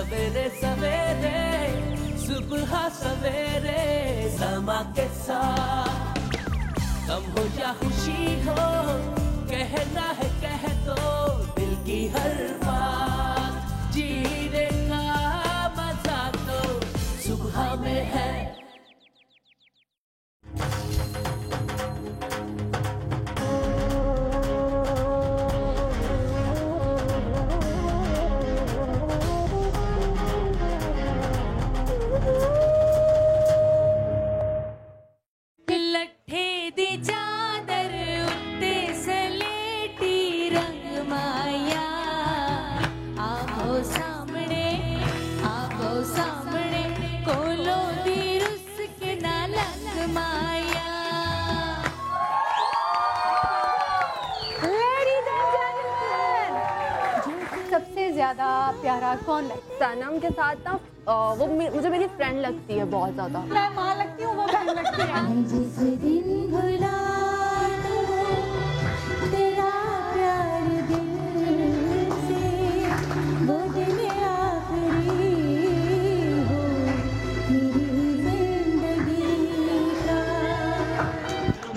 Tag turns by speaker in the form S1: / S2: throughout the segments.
S1: सवेरे सवेरे सुबह सवेरे समा के साथ गम हो या खुशी हो कहना है कह दो दिल की हर बात जीने का मजा तो सुबह में है।
S2: ज्यादा प्यारा कौन लगता है?
S3: सनम के साथ ना वो मुझे मेरी फ्रेंड लगती है बहुत ज्यादा।
S2: मैं माँ लगती हूँ, वो बहन लगती है। जिस दिन भुला तेरा प्यार दिल से वो दिन आखिरी हो मेरी जिंदगी का।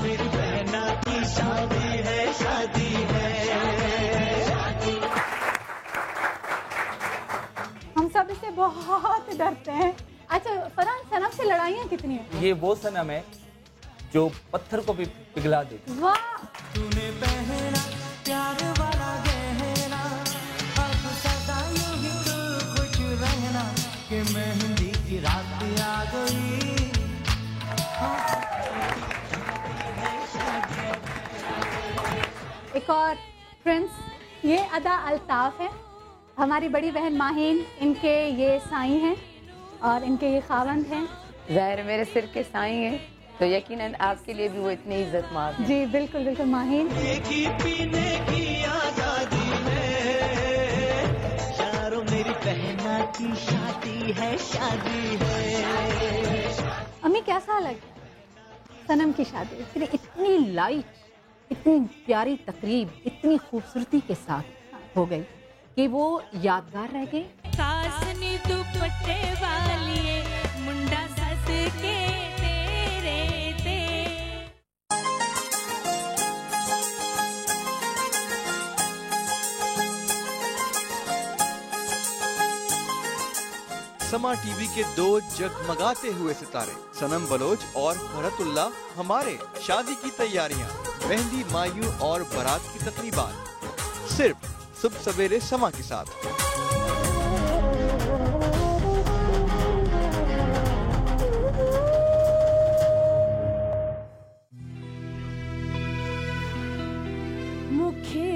S4: मेरी बहना की शादी है, शादी है।
S2: सब इससे बहुत डरते हैं। अच्छा फरहान, सनम से लड़ाइयाँ कितनी हैं?
S5: ये वो सनम है जो पत्थर को भी पिघला देती।
S2: वाह।
S4: तूने पहना प्यार वाला गहना, अब सदा यूं ही तू खुश रहना कि मेहंदी की रात आ गई।
S2: एक और प्रिंस, ये अदा अल्ताफ है, हमारी बड़ी बहन माहीन, इनके ये साईं हैं और इनके ये खावंद हैं।
S6: ज़ाहिर मेरे सिर के साईं हैं तो यकीनन आपके लिए भी वो इतनी इज्जत मार हैं।
S2: जी बिल्कुल बिल्कुल माहीन।
S4: पीने की आजादी है, यारो मेरी बहना की शादी है, शादी है।
S2: अम्मी कैसा लगा सनम की शादी?
S7: इतनी लाइट, इतनी प्यारी तकरीब, इतनी खूबसूरती के साथ हो गई कि वो यादगार रह गई।
S8: कासनी दुपट्टे वाली मुंडा सस के तेरे ते।
S9: समा टीवी के दो जगमगाते हुए सितारे सनम बलोच और फरहतुल्लाह हमारे शादी की तैयारियां, मेहंदी, मायू और बारात की तकरीबात सिर्फ सुबह सवेरे समा के साथ।
S8: मुखे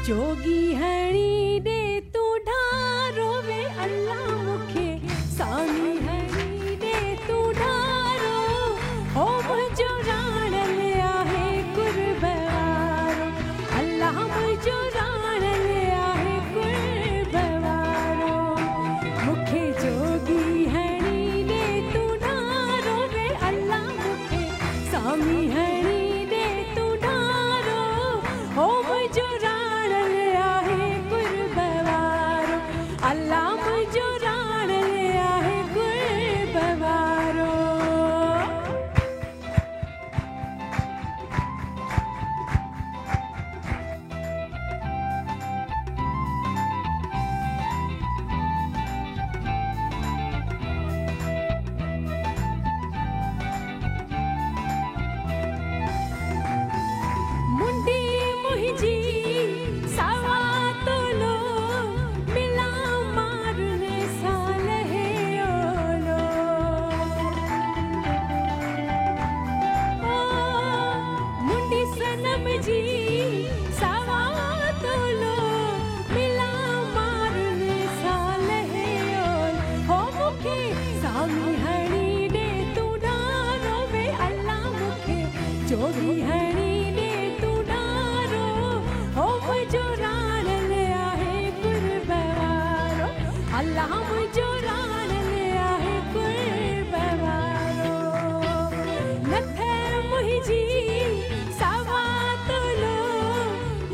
S8: जोगी हणी दे तू ढारो वे अल्लाह, मुखे सामी हणी दे तू ढारो हो मुझो राण लिया है कुर्बारो, अल्लाह मुझो राण लिया है कुर्बारो। मुखे जोगी हणी दे तू ढारो वे अल्लाह, मुखे सामी हणी दे तू ढारो हो मुझो राण लिया है कुर्बारो, अल्लाह मुझो राण लिया है कुर्बारो। मुंडी मुहिजी सवा तोलो मिला मारने साल है ओलो, मुंडी सनम जी सवा तोलो मिला मारने साल है ओलो, हो मुखे सामी हणी दे तू ढारो वे अल्लाह, मुखे जोगी हणी दे तू ढारो हो मुझो राण लिया है कुर्बारो, अल्लाह मुझो राण लिया है कुर्बारो। नथे मुहिजी सवा तोलो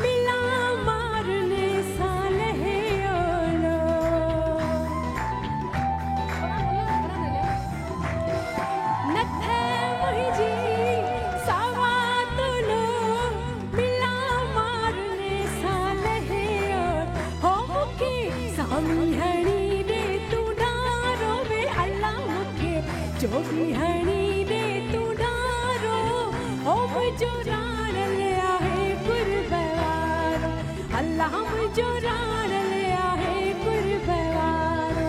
S8: मिला मारने साल है ओलो, मुझो राण लिया है कुर्बानो अल्लाह मुझो राण लिया है कुर्बानो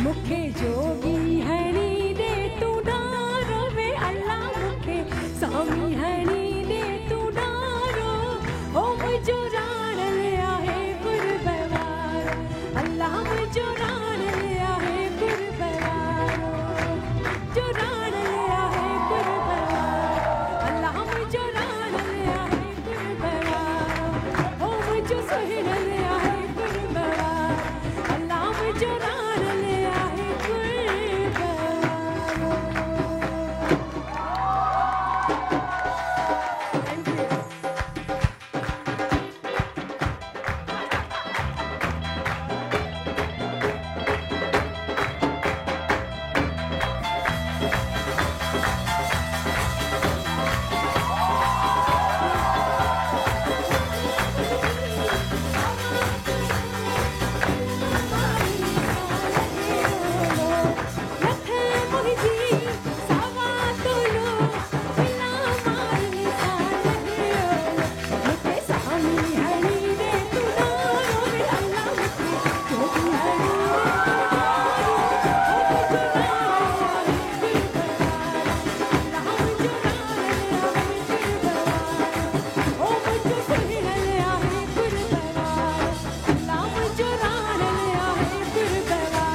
S8: मुखे जोगी हणी दे तू डारो वे अल्लाह मुखे स्वामी हणी दे तू डारो ओ मुझो राण लिया है कुर्बानो अल्लाह मुझो राण लिया है कुर्बानो जो राण लिया है कुर्बानो अल्लाह मुझो राण लिया है कुर्बानो ओ मुझो सुहिण लिया है कुर्बानो अल्लाह मुझो राण लिया है कुर्बानो लखे मोहिजी सावा तोलो बिना मारने साले मुखे स्वामी हरी दे तू डारो वे अल्लाह मुखे जोगी हरी ओ मुझो सुहिण लिया है कुर्बानो अल्लाह मुझो राण लिया है कुर्बानो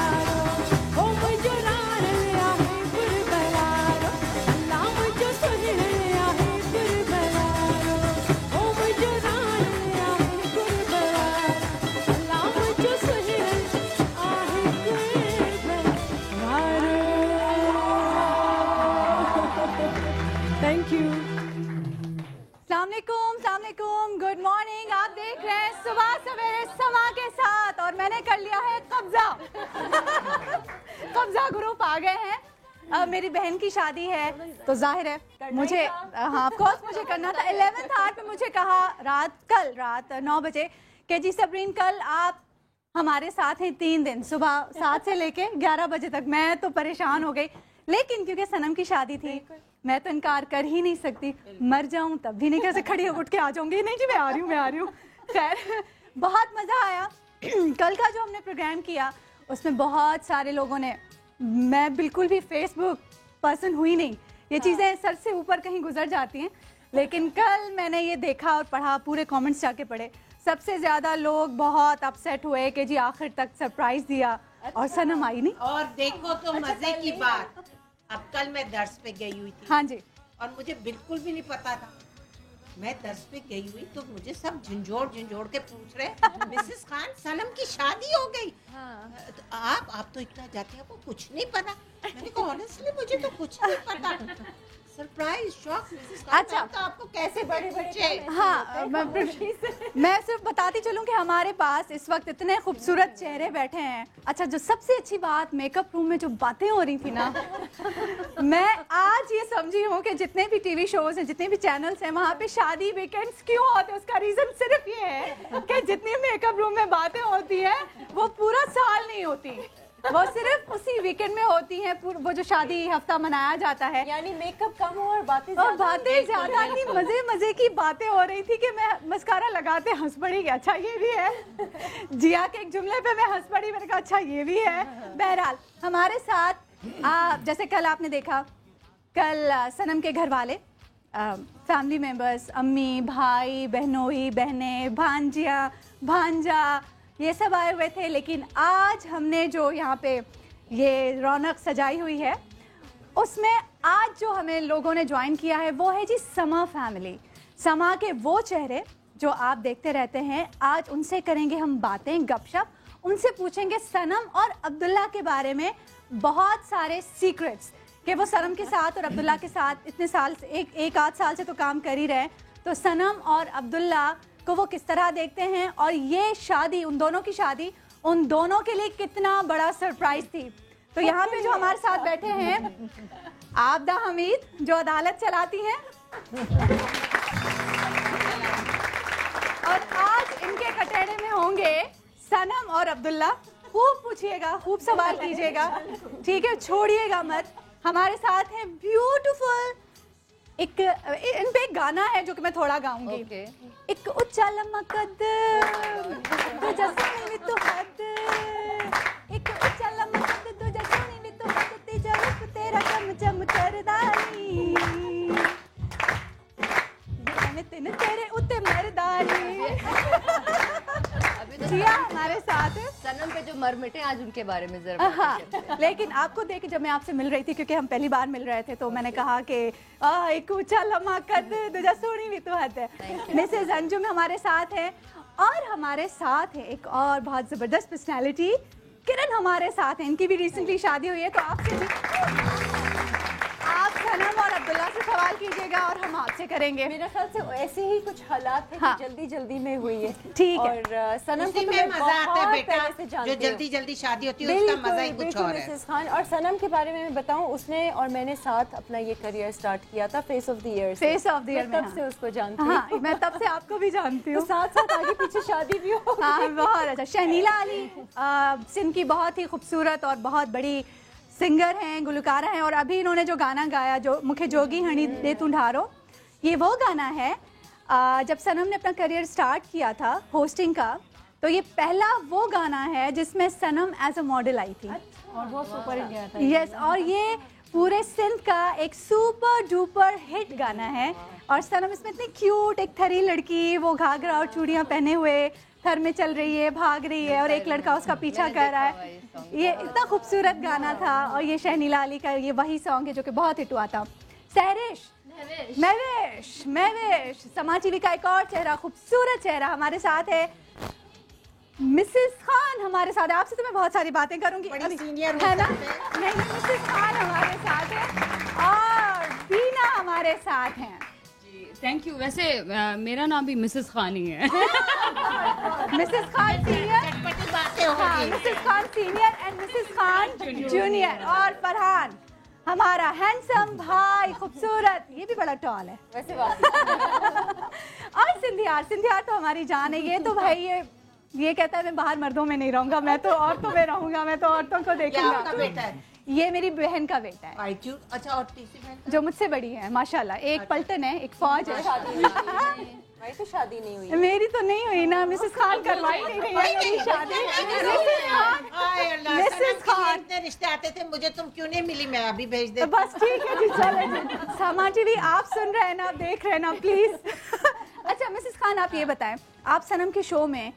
S8: ओ मुझो राण लिया है कुर्बानो अल्लाह मुझो सुहिण लिया है कुर्बानो ओ मुझो राण लिया है कुर्बानो अल्लाह मुझो सुहिण आहे कुर्बानो थैंक यू
S2: सलामकुम, गुड मॉर्निंग। आप देख रहे हैं सुबह सवेरे समा के साथ और मैंने कर लिया है कब्जा। कब्जा ग्रुप आ गए हैं। अब मेरी बहन की शादी है तो जाहिर है मुझे हाँ ऑफ कोर्स मुझे करना था। 11th आवर पे मुझे कहा कल रात 9 बजे कि जी सबरीन कल आप हमारे साथ हैं 3 दिन सुबह 7 से लेके 11 बजे तक। मैं तो परेशान हो गई, लेकिन क्योंकि सनम की शादी थी मैं तो इनकार कर ही नहीं सकती। मर जाऊं तब भी नहीं, कैसे खड़ी उठ के आ जाऊंगी, नहीं जी मैं आ रही हूँ। खैर बहुत मज़ा आया। कल का जो हमने प्रोग्राम किया उसमें बहुत सारे लोगों ने, मैं बिल्कुल भी फेसबुक पर्सन हुई नहीं, ये चीज़ें सर से ऊपर कहीं गुजर जाती हैं, लेकिन कल मैंने ये देखा और पढ़ा, पूरे कमेंट्स जाके पढ़े। सबसे ज़्यादा लोग बहुत अपसेट हुए कि जी आखिर तक सरप्राइज़ दिया और सनम आई नहीं।
S10: और देखो तो मजे की बात, अब कल मैं दर्स पे गई हुई थी।
S2: हाँ जी।
S10: और मुझे बिल्कुल भी नहीं पता था। मैं दर्स पे गई हुई तो मुझे सब झंझोड़ के पूछ रहे मिसेस खान सनम की शादी हो गई। तो आप तो इतना जाते हैं, आपको कुछ नहीं पता। मैंने कहा ऑनेस्टली मुझे तो कुछ नहीं पता। Surprise shock Mrs Khan.
S2: अच्छा
S10: तो आपको कैसे बड़े
S2: हाँ मैं सिर्फ बताती चलूं कि हमारे पास इस वक्त इतने खूबसूरत चेहरे बैठे हैं। अच्छा जो सबसे अच्छी बात, मेकअप रूम में जो बातें हो रही थी ना, मैं आज ये समझी हूँ कि जितने भी टीवी शोज हैं, जितने भी चैनल्स हैं, वहाँ पे शादी वीकेंड्स क्यों होते हैं, उसका रीजन सिर्फ ये है कि जितनी मेकअप रूम में बातें होती है वो पूरा साल नहीं होती, वो सिर्फ उसी वीकेंड में होती हैं। वो जो शादी हफ्ता मनाया जाता है,
S3: यानी मेकअप कम हो और बातें
S2: ज्यादा नहीं, मजे की बातें हो रही थी कि मैं मस्कारा लगाते हंस पड़ी कि अच्छा ये भी है। जिया के एक जुमले पे मैं हंस पड़ी, मैंने कहा अच्छा ये भी है। बहरहाल हमारे साथ जैसे कल आपने देखा, कल सनम के घर वाले फैमिली मेंबर्स, अम्मी, भाई, बहनोई, बहनें, भांजिया, भांजा, ये सब आए हुए थे। लेकिन आज हमने जो यहाँ पे ये रौनक सजाई हुई है, उसमें आज जो हमें लोगों ने ज्वाइन किया है वो है जी समा फैमिली। समा के वो चेहरे जो आप देखते रहते हैं, आज उनसे करेंगे हम बातें, गपशप, उनसे पूछेंगे सनम और अब्दुल्ला के बारे में बहुत सारे सीक्रेट्स कि वो सनम के साथ और अब्दुल्ला के साथ इतने साल से, एक आध साल से तो काम कर ही रहे हैं, तो सनम और अब्दुल्ला को वो किस तरह देखते हैं और ये शादी, उन दोनों की शादी उन दोनों के लिए कितना बड़ा सरप्राइज थी। तो यहाँ पे जो हमारे साथ बैठे हैं आबदा हमीद जो अदालत चलाती हैं, और आज इनके कटहरे में होंगे सनम और अब्दुल्ला। खूब पूछिएगा, खूब सवाल कीजिएगा, ठीक है, छोड़िएगा मत। हमारे साथ है ब्यूटीफुल एक इन पे एक गाना है जो कि मैं थोड़ा गाऊंगी। एक उच्चा लम्मा कद तुझा सोनी भी तू हद, एक उच्चा लम्मा कद तुझा सोनी भी तू हद, तेजा रूप तेरा चम चम करदानी, मैंने तेने तेरे उत्ते मर्दानी। जिया हमारे साथ है।
S6: सनम पे जो मर मिटे आज उनके बारे में जरा
S2: हाँ, लेकिन आपको देख के जब मैं आपसे मिल रही थी, क्योंकि हम पहली बार मिल रहे थे, तो मैंने कहा कि एक ऊंचा लम्हा कद तुझा सोनी भी तो हद है। मिसेज अंजुम हमारे साथ है, और हमारे साथ है एक और बहुत जबरदस्त पर्सनैलिटी, किरण हमारे साथ है। इनकी भी रिसेंटली शादी हुई है, तो आपसे भी आप सनम और अब्दुल्ला से सवाल कीजिएगा और हम आपसे करेंगे।
S11: मेरे ख्याल से ऐसे ही कुछ हालात है
S2: हाँ।
S11: कि जल्दी जल्दी में हुई है।
S2: ठीक है।
S11: और सनम
S10: उसी
S11: को
S10: में
S11: मैं
S10: मजा आता है
S11: बहुत
S10: बेटा,
S11: पहले से जानती
S10: जो
S11: हूँ।
S10: जल्दी जल्दी शादी होती है उसका मजा ही कुछ
S11: बिल्कुल
S10: और है।
S11: मिसेस खान, और सनम के बारे में मैं बताऊं, उसने और मैंने साथ अपना ये करियर स्टार्ट किया था फेस ऑफ द ईयर से।
S2: फेस ऑफ द ईयर में,
S11: तब से उसको जानती हूँ।
S2: हाँ, मैं तब से आपको भी जानती हूँ।
S11: तो साथ साथ आगे पीछे शादी भी हो।
S2: हाँ, बहुत अच्छा। शहनीला अली सिंध की बहुत ही खूबसूरत और बहुत बड़ी सिंगर हैं, गुलकारा हैं, और अभी इन्होंने जो गाना गाया, जो मुखे जोगी हणी दे तू ढारो, ये वो गाना है। जब सनम ने अपना करियर स्टार्ट किया था होस्टिंग का, तो ये पहला वो गाना है जिसमें सनम एज अ मॉडल आई थी,
S11: और वो सुपर हिट गया था।
S2: यस, और ये पूरे सिंध का एक सुपर डुपर हिट गाना है। और सनम इसमें इतनी क्यूट, एक थरी लड़की, वो घाघरा और चूड़ियाँ पहने हुए थर में चल रही है, भाग रही है, और एक लड़का उसका पीछा कर रहा है। ये इतना खूबसूरत गाना था, और ये शहनीला अली का ये वही सॉन्ग है जो कि बहुत हिट हुआ था। सहरिश, महवेश, महवेश, समाज टीवी का एक और चेहरा, खूबसूरत चेहरा हमारे साथ है। मिसेस खान हमारे साथ है। आपसे तो मैं बहुत सारी बातें करूंगी,
S10: बड़ी सीनियर
S2: है ना? नहीं, मिसेस खान हमारे साथ है, और बीना हमारे साथ हैं।
S12: Thank you. वैसे मेरा नाम भी मिसेस खान ही है।
S2: मिसेस खान सीनियर,
S10: चटपटी बातें
S2: हाँ,
S10: होगी।
S2: Mrs Khan senior and Mrs Khan junior, और फरहान हमारा हैंडसम भाई, खूबसूरत, ये भी बड़ा टॉल है
S11: वैसे
S2: और सिंधियार तो हमारी जान है। ये तो भाई ये कहता है मैं बाहर मर्दों में नहीं रहूंगा, मैं तो औरतों में रहूंगा, मैं तो औरतों को देखूंगा।
S10: आपका बेटा है?
S2: ये मेरी बहन का बेटा है,
S10: अच्छा, और तीसरी बहन
S2: जो मुझसे बड़ी है माशाल्लाह। एक पलटन है, एक फौज है।
S11: भाई तो शादी नहीं हुई।
S2: मेरी तो नहीं हुई ना, मिसेस खान करवाई नहीं रही है मेरी शादी। मिसेस खान,
S10: इतने रिश्ते आते थे, मुझे तुम क्यों नहीं मिली? मैं अभी भेज दे।
S2: बस ठीक है जी, चले जी। समाजी भी आप सुन रहे हैं ना, देख रहे हैं ना, प्लीज। अच्छा मिसेस खान, आप ये बताएं, आप सनम के शो में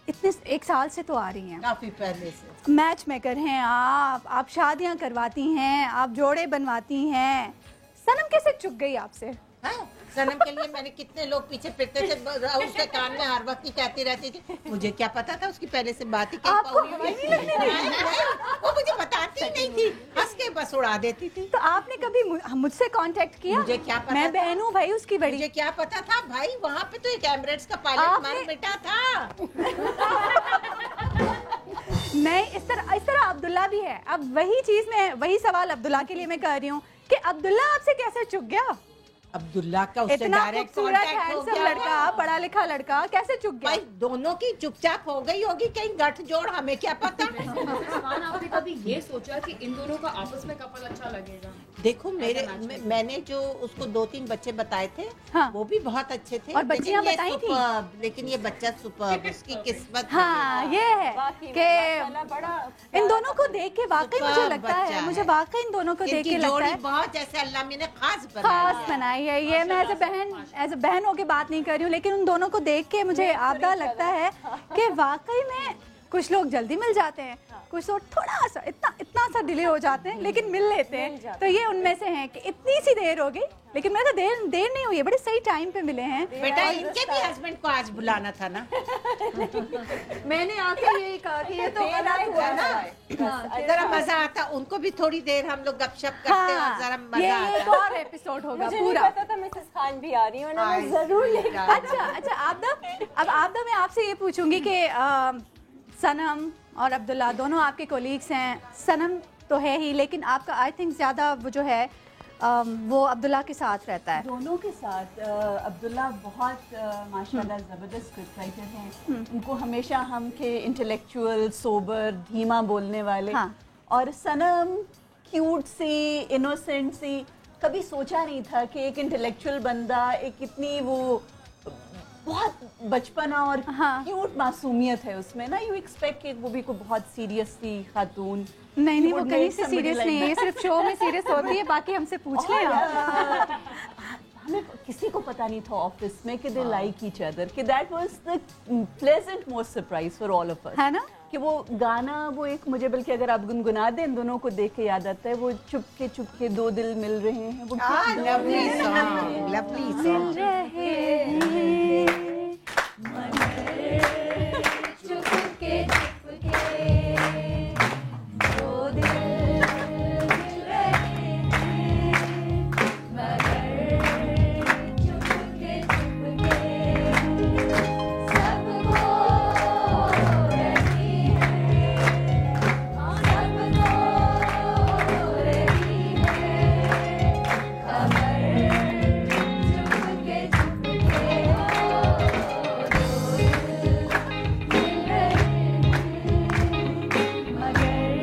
S2: इतने 1 साल से तो आ रही हैं,
S10: काफी पहले से
S2: मैच मेकर हैं आप शादियां करवाती हैं, आप जोड़े बनवाती हैं। सनम कैसे चुक गई आपसे?
S10: हाँ, सनम के लिए मैंने कितने लोग पीछे फिरते थे, उसके कान में हर वक्त ही कहती रहती थी। मुझे क्या पता था उसकी पहले से बात ही वो मुझे बताती नहीं थी, हंस के बस उड़ा देती थी।
S2: तो आपने कभी मुझसे कांटेक्ट किया?
S10: मुझे क्या पता,
S2: मैं बहन हूँ भाई उसकी बड़ी।
S10: मुझे क्या पता था भाई, वहाँ पे तो एक एमिरेट्स का पायलट मर मिटा था।
S2: नहीं, इस तरह अब्दुल्ला भी है। अब वही चीज में, वही सवाल अब्दुल्ला के लिए मैं कर रही हूँ कि अब्दुल्ला आपसे कैसे चुक गया?
S10: अब्दुल्ला का उससे
S2: इतना
S10: डायरेक्ट
S2: खूबसूरत हैंडसम लड़का, पढ़ा लिखा लड़का, कैसे चुक गया?
S10: भाई दोनों की चुपचाप हो गई होगी, कहीं गठजोड़, हमें क्या पता।
S12: आपने कभी ये सोचा कि इन दोनों का आपस में कपल अच्छा लगेगा?
S10: देखो मैंने जो उसको 2-3 बच्चे बताए थे,
S2: हाँ,
S10: वो भी बहुत अच्छे थे,
S2: और बच्चियां बताई थी,
S10: लेकिन ये बच्चा सुपर्ब, उसकी किस्मत।
S2: हाँ, ये है कि इन दोनों को देख के वाकई मुझे लगता है, मुझे वाकई इन दोनों को देख के लगता है
S10: बहुत जैसे अल्लाह ने खास
S2: बनाई है। ये मैं एज अ बहन होके बात नहीं कर रही हूँ, लेकिन उन दोनों को देख के मुझे आपदा लगता है कि वाकई में कुछ लोग जल्दी मिल जाते हैं, कुछ लोग थोड़ा सा इतना सा डिले हो जाते हैं, लेकिन मिल लेते हैं। तो ये उनमें से हैं कि इतनी सी देर हो गई, लेकिन मेरा तो देर नहीं हुई है, बड़े सही टाइम पे मिले हैं।
S10: बेटा इनके भी हस्बैंड को आज बुलाना था ना।
S11: मैंने आके यही कहा कि ये तो गलत हुआ ना,
S10: जरा मजा आता, उनको भी थोड़ी देर हम लोग गपशप करते हैं और जरा मजा आता।
S2: एक और एपिसोड होगा
S11: मुझे
S2: पूरा।
S11: नहीं पता था मिसेस खान भी आ रही है, ना मैं जरूर लेकर।
S2: अच्छा आपदा मैं आपसे ये पूछूंगी कि सनम और अब्दुल्ला दोनों आपके कोलीग्स हैं। सनम तो है ही, लेकिन आपका आई थिंक ज़्यादा वो जो है वो अब्दुल्ला के साथ रहता है।
S13: दोनों के साथ। अब्दुल्ला बहुत माशाल्लाह ज़बरदस्त स्क्रिप्ट राइटर हैं। उनको हमेशा हम थे इंटेलेक्चुअल, सोबर, धीमा बोलने वाले। हाँ। और सनम क्यूट सी, इनोसेंट सी, कभी सोचा नहीं था कि एक इंटेलेक्चुअल बंदा एक इतनी वो बहुत बचपना और क्यूट मासूमियत है उसमें ना, यू एक्सपेक्ट कि एक वो भी को बहुत सीरियस सी खातून।
S2: नहीं वो कहीं से सीरियस नहीं है, सिर्फ शो में सीरियस होती है, बाकी हमसे पूछ लें आप।
S13: हमें किसी को पता नहीं था ऑफिस में कि दे लाइक ईच अदर, कि that was the pleasant most surprise for all of us,
S2: है ना? कि
S13: वो गाना, वो एक मुझे बल्कि अगर आप गुनगुना दें इन दोनों को देख के याद आता है, वो चुपके दो दिल मिल रहे हैं, वो
S10: लवली सॉन्ग, लवली सॉन्ग।
S2: मिल रहे हैं चुपके दो दिल मिल रहे हैं, मगर चुपके सबको रही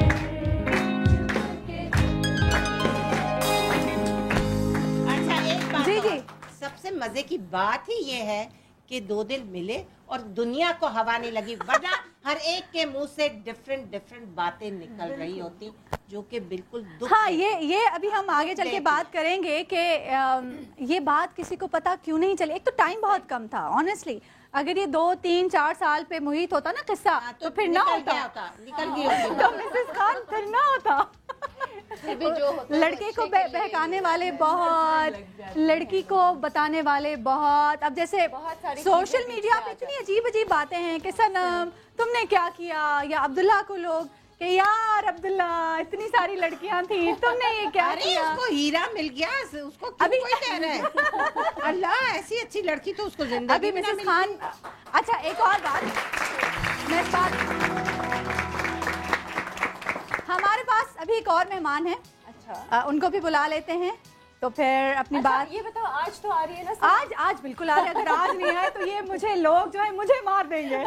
S2: है, सबको रही है
S10: सबसे मजे की बात ही ये है कि दो दिल मिले और दुनिया को हवा नहीं लगी, वरना हर एक के मुंह से डिफरेंट बातें निकल रही होती जो कि बिल्कुल दुख।
S2: हाँ, ये अभी हम आगे चल के बात करेंगे कि ये बात किसी को पता क्यों नहीं चली। एक तो टाइम बहुत कम था ऑनेस्टली, अगर ये 2, 3, 4 साल पे मुहित होता ना किस्सा तो फिर ना होता,
S10: निकल गई
S2: तो मिसेस खान फिर ना होता। लड़के को बहकाने वाले बहुत, लड़की को बताने वाले बहुत। अब जैसे सोशल मीडिया पे इतनी अजीब अजीब बातें हैं कि सनम तुमने क्या किया, या अब्दुल्ला को लोग कि यार अब्दुल्ला इतनी सारी लड़कियां थी तुमने ये क्या किया।
S10: उसको हीरा मिल गया, उसको अभी कोई कह रहा है अल्लाह ऐसी अच्छी लड़की तो उसको जिंदगी
S2: अभी
S10: में ना
S2: मिसेस खान। अच्छा एक और बात, मैं इस बात, हमारे पास अभी एक और मेहमान है, अच्छा उनको भी बुला लेते हैं तो फिर अपनी बात।
S11: ये बताओ आज तो आ रही है ना?
S2: आज बिल्कुल आ रही है, अगर आज नहीं आए तो ये मुझे लोग जो है मुझे मार देंगे,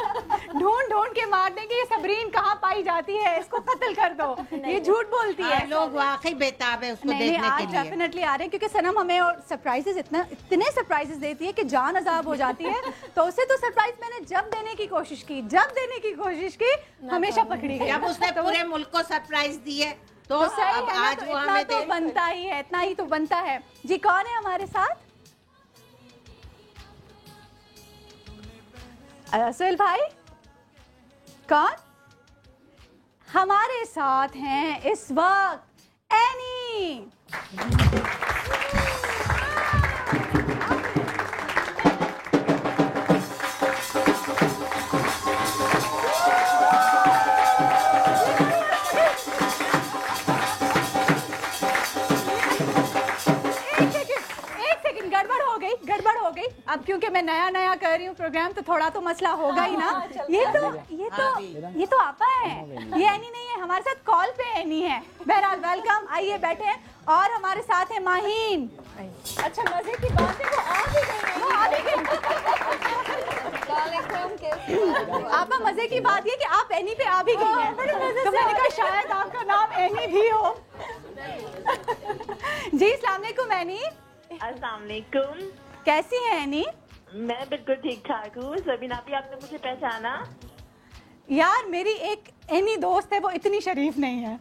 S2: ढूंढ के मार देंगे। ये सबरीन कहाँ पाई जाती है, इसको कत्ल कर दो, ये झूठ बोलती है।
S10: लोग वाकई बेताब है उसको देखने के लिए।
S2: डेफिनेटली आ रहे हैं क्योंकि सनम हमें और सरप्राइजेस इतने सरप्राइजेस देती है कि जान अजाब हो जाती है। तो उसे तो सरप्राइज मैंने जब देने की कोशिश की हमेशा पकड़ी गई।
S10: जब उसने पूरे मुल्क को सरप्राइज दिए तो
S2: सही
S10: अब
S2: है,
S10: आज
S2: तो
S10: वो
S2: इतना
S10: हमें
S2: तो बनता ही है, इतना ही तो बनता है। जी कौन है हमारे साथ? सुहेल भाई। कौन हमारे साथ हैं इस वक्त? एनी। गड़बड़ हो गई। अब क्योंकि मैं नया कर रही हूँ प्रोग्राम तो थोड़ा तो मसला होगा ही ना। ये तो आपा है, ये एनी नहीं है। हमारे साथ कॉल पे एनी है। बहरहाल वेलकम, आइए बैठे। और हमारे साथ है माहीन।
S11: अच्छा मजे की बात है, वो आ भी गई।
S2: आपा मजे की बात ये कि आप एनी पे आ भी गई हैं। तो मैंने कहा शायद आपका नाम एनी भी हो। जी अस्सलाम वालेकुम एनी।
S14: अस्सलाम वालेकुम।
S2: कैसी है एनी?
S14: मैं बिल्कुल ठीक ठाक हूँ। सबीना भी आपने मुझे पहचाना?
S2: यार मेरी एक एनी दोस्त है, वो इतनी शरीफ नहीं है।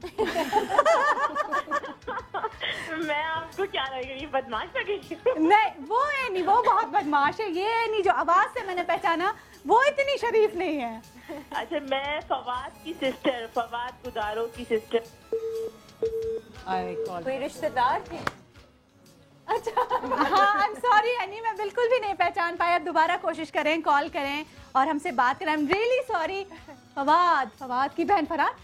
S14: मैं आपको क्या लग रही, बदमाश लग रही हूँ?
S2: नहीं वो एनी वो बहुत बदमाश है। ये एनी जो आवाज से मैंने पहचाना वो इतनी शरीफ नहीं है।
S14: अच्छा मैं फवाद की सिस्टर, फवाद गुदारो की सिस्टर।
S11: कोई रिश्तेदार थे?
S2: अच्छा हाँ आई एम सॉरी एनी, मैं बिल्कुल भी नहीं पहचान पाया। अब दोबारा कोशिश करें, कॉल करें और हमसे बात करें। I am really sorry. Fawad की बहन फराद,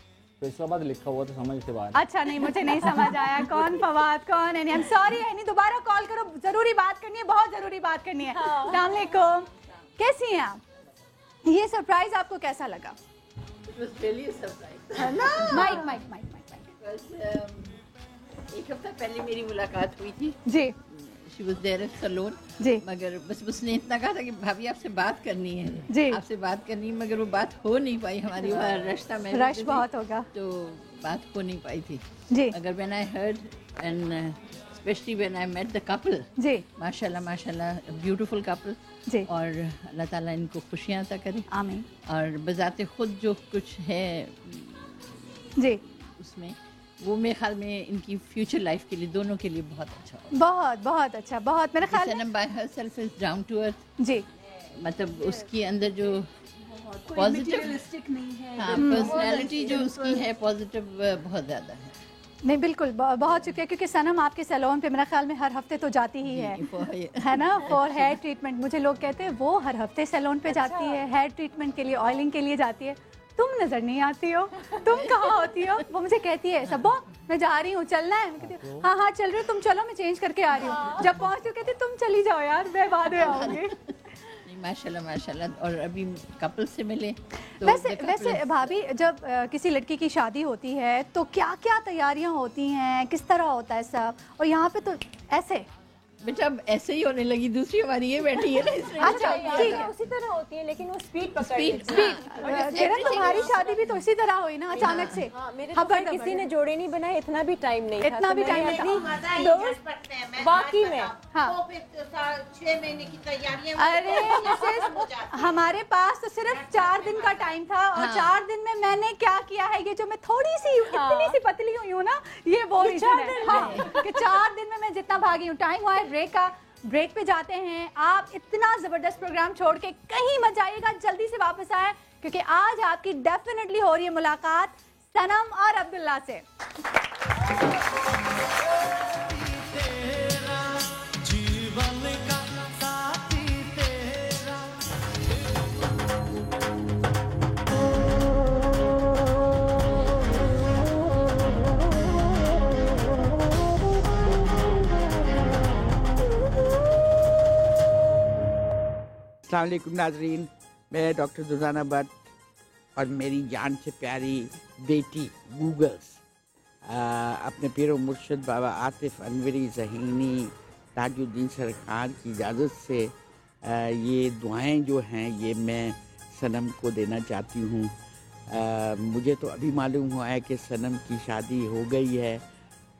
S15: फैसलाबाद लिखा हुआ तो समझ के बाद।
S2: अच्छा नहीं मुझे नहीं समझ आया कौन फवाद कौन any. I am sorry any, दोबारा कॉल करो, जरूरी बात करनी है, बहुत जरूरी बात करनी है। अस्सलाम वालेकुम, कैसी हैं आप? ये सरप्राइज आपको कैसा लगा?
S6: सरप्राइज
S2: है ना? माइक
S6: एक हफ्ता पहले मेरी मुलाकात हुई थी
S2: जी।
S6: She was there at salon
S2: जी,
S6: मगर बस उसने इतना कहा था कि भाभी आपसे बात करनी है
S2: जी,
S6: आपसे बात करनी है, मगर वो बात हो नहीं पाई। हमारी वहाँ
S2: रश बहुत होगा
S6: तो बात हो नहीं पाई थी
S2: जी।
S6: अगर when I heard and
S16: especially when I met the couple.
S2: जी
S16: माशाल्लाह माशाल्लाह ब्यूटीफुल कपल
S2: जी।
S16: और अल्लाह ताला इनको खुशियाँ अता करे।
S2: आमीन।
S16: और बजाते खुद जो कुछ है
S2: जी
S16: उसमें वो मेरे ख्याल में इनकी फ्यूचर लाइफ के लिए दोनों के लिए बहुत अच्छा होगा।
S2: बहुत बहुत अच्छा, बहुत मेरे ख्याल में
S16: Sanam by herself is down to earth.
S2: जी
S16: मतलब उसके अंदर जो पॉजिटिव
S13: नहीं है,
S16: हाँ पर्सनैलिटी जो उसकी है पॉजिटिव बहुत ज़्यादा है।
S2: नहीं बिल्कुल बहुत शुक्रिया, क्योंकि सनम आपके सैलून पे मेरा ख्याल में हर हफ्ते तो जाती ही है ना, फॉर हेयर ट्रीटमेंट। मुझे लोग कहते हैं वो हर हफ्ते सैलून पे जाती है हेयर ट्रीटमेंट के लिए, ऑयलिंग के लिए जाती है, तुम नजर नहीं आती हो, तुम कहाँ होती हो? वो मुझे कहती है सब्बो मैं जा रही हूँ, चलना है? मैं कहती हूँ हाँ हाँ चल रही हूँ, तुम चलो मैं चेंज करके आ रही हूँ। जब पहुँचती हूँ कहती तुम चली जाओ यार, मैं बाद में आऊँगी।
S16: माशाल्लाह माशाल्लाह। और अभी कपल से मिले तो
S2: वैसे भाभी जब किसी लड़की की शादी होती है तो क्या क्या तैयारियां होती हैं, किस तरह होता है सब? और यहाँ पे तो ऐसे
S16: बेटा अब ऐसे ही होने लगी, दूसरी हमारी ये बैठी है ना इसलिए।
S11: अच्छा ठीक है, उसी तरह होती है लेकिन वो स्पीड पकड़ लेती है।
S2: किरण तुम्हारी शादी भी तो इसी तरह हुई ना, अचानक से?
S11: मेरे तो फिर किसी ने जोड़े नहीं बनाए, इतना भी टाइम नहीं था।
S2: इतना भी टाइम
S11: नहीं, वाकई में
S10: हाँ 6 महीने की तैयारियां।
S2: अरे हमारे पास तो सिर्फ 4 दिन का टाइम था और 4 दिन में मैंने क्या किया है, ये जो मैं थोड़ी सी इतनी सी पतली हुई हूँ ना, ये वो रीजन है। हाँ कि 4 दिन में मैं जितना भागी हूँ। टाइम हुआ है ब्रेक का, ब्रेक पे जाते हैं। आप इतना जबरदस्त प्रोग्राम छोड़ के कहीं मत जाइएगा, जल्दी से वापस आए क्योंकि आज आपकी डेफिनेटली हो रही है मुलाकात सनम और अब्दुल्ला से।
S17: अस्सलाम वालेकुम नाजरीन, मैं डॉक्टर दुजाना भट्ट और मेरी जान से प्यारी बेटी गूगल्स अपने पीर मुर्शिद बाबा आतिफ अनवरी ज़हीनी ताजुद्दीन सरकार की इजाज़त से ये दुआएं जो हैं ये मैं सनम को देना चाहती हूँ। मुझे तो अभी मालूम हुआ है कि सनम की शादी हो गई है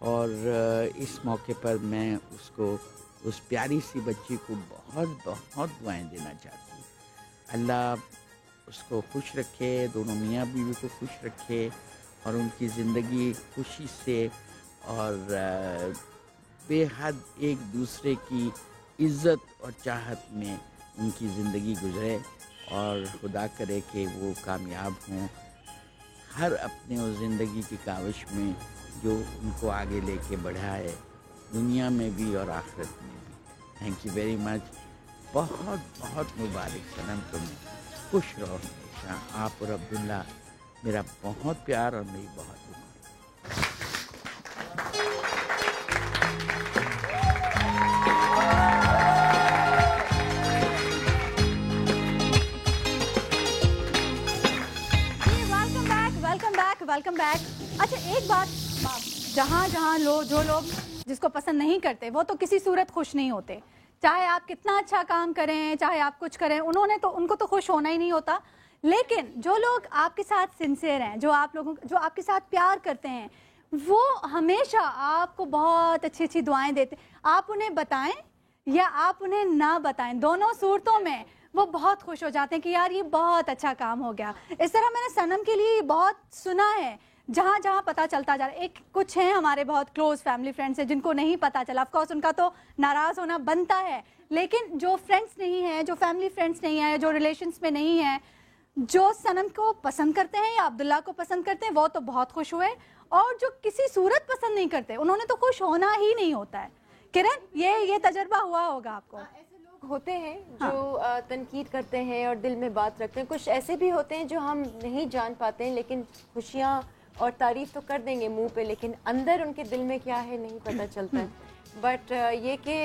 S17: और इस मौके पर मैं उसको, उस प्यारी सी बच्ची को बहुत बहुत दुआएं देना चाहती हूँ। अल्लाह उसको खुश रखे, दोनों मियाँ बीवी को खुश रखे और उनकी ज़िंदगी खुशी से और बेहद एक दूसरे की इज़्ज़त और चाहत में उनकी ज़िंदगी गुजरे और खुदा करे कि वो कामयाब हों हर अपने उस ज़िंदगी की काविश में जो उनको आगे लेके बढ़ाए, दुनिया में भी और आखिरत में भी। Thank you very much. बहुत बहुत मुबारक सनम, तुम खुश रहो हमेशा। आप और अब्दुल्ला मेरा बहुत प्यार और मेरी बहुत
S2: वेलकम बैक। अच्छा एक बात, जहाँ जो लोग जिसको पसंद नहीं करते वो तो किसी सूरत खुश नहीं होते, चाहे आप कितना अच्छा काम करें, चाहे आप कुछ करें, उनको तो खुश होना ही नहीं होता। लेकिन जो लोग आपके साथ सिंसियर हैं, जो आपके साथ प्यार करते हैं, वो हमेशा आपको बहुत अच्छी अच्छी दुआएं देते। आप उन्हें बताएं या आप उन्हें ना बताएं, दोनों सूरतों में वो बहुत खुश हो जाते हैं कि यार ये बहुत अच्छा काम हो गया। इस तरह मैंने सनम के लिए बहुत सुना है, जहाँ जहाँ पता चलता जा रहा है। एक कुछ हैं हमारे बहुत क्लोज फैमिली फ्रेंड्स हैं जिनको नहीं पता चला, ऑफ कोर्स उनका तो नाराज़ होना बनता है, लेकिन जो फ्रेंड्स नहीं हैं, जो फैमिली फ्रेंड्स नहीं हैं, जो रिलेशंस में नहीं हैं, जो सनम को पसंद करते हैं या अब्दुल्ला को पसंद करते हैं, वो तो बहुत खुश हुए, और जो किसी सूरत पसंद नहीं करते उन्होंने तो खुश होना ही नहीं होता है। किरण, ये तजर्बा हुआ होगा आपको?
S11: ऐसे लोग होते हैं जो तनकीद करते हैं और दिल में बात रखते हैं, कुछ ऐसे भी होते हैं जो हम नहीं जान पाते हैं, लेकिन खुशियाँ और तारीफ तो कर देंगे मुंह पे, लेकिन अंदर उनके दिल में क्या है नहीं पता चलता है। बट ये कि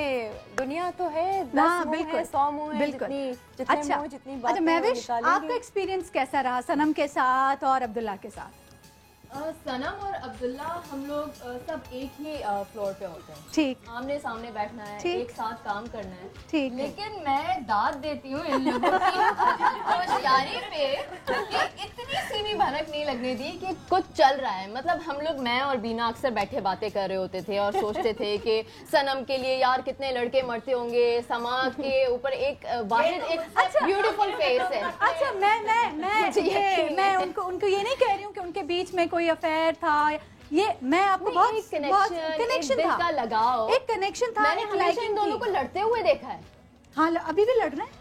S11: दुनिया तो है, 10 मुंह है, 100 मुंह है, जितने मुंह जितनी बातें।
S2: अच्छा महविश, आपका एक्सपीरियंस कैसा रहा सनम के साथ और अब्दुल्ला के साथ?
S11: सनम और अब्दुल्ला हम लोग सब एक ही फ्लोर पे होते हैं।
S2: ठीक।
S11: आमने सामने बैठना है,
S2: ठीक।
S11: एक साथ काम करना है।
S2: ठीक।
S11: लेकिन मैं दाद देती हूँ इन लोगों की होशियारी पे कि इतनी सी भी भनक नहीं लगने दी कि कुछ चल रहा है। मतलब हम लोग, मैं और बीना अक्सर बैठे बातें कर रहे होते थे और सोचते थे कि सनम के लिए यार कितने लड़के मरते होंगे, समाज के ऊपर एक वाहिद एक ब्यूटीफुल फेस है।
S2: अच्छा मैं उनको ये नहीं कह रही हूँ कि उनके बीच में कोई अफेयर था, ये मैं आपको बहुत कनेक्शन
S11: दिल का लगाव,
S2: एक कनेक्शन था।
S11: मैंने हमेशा इन दोनों को लड़ते हुए देखा है।
S2: हाँ, अभी भी लड़ रहे हैं।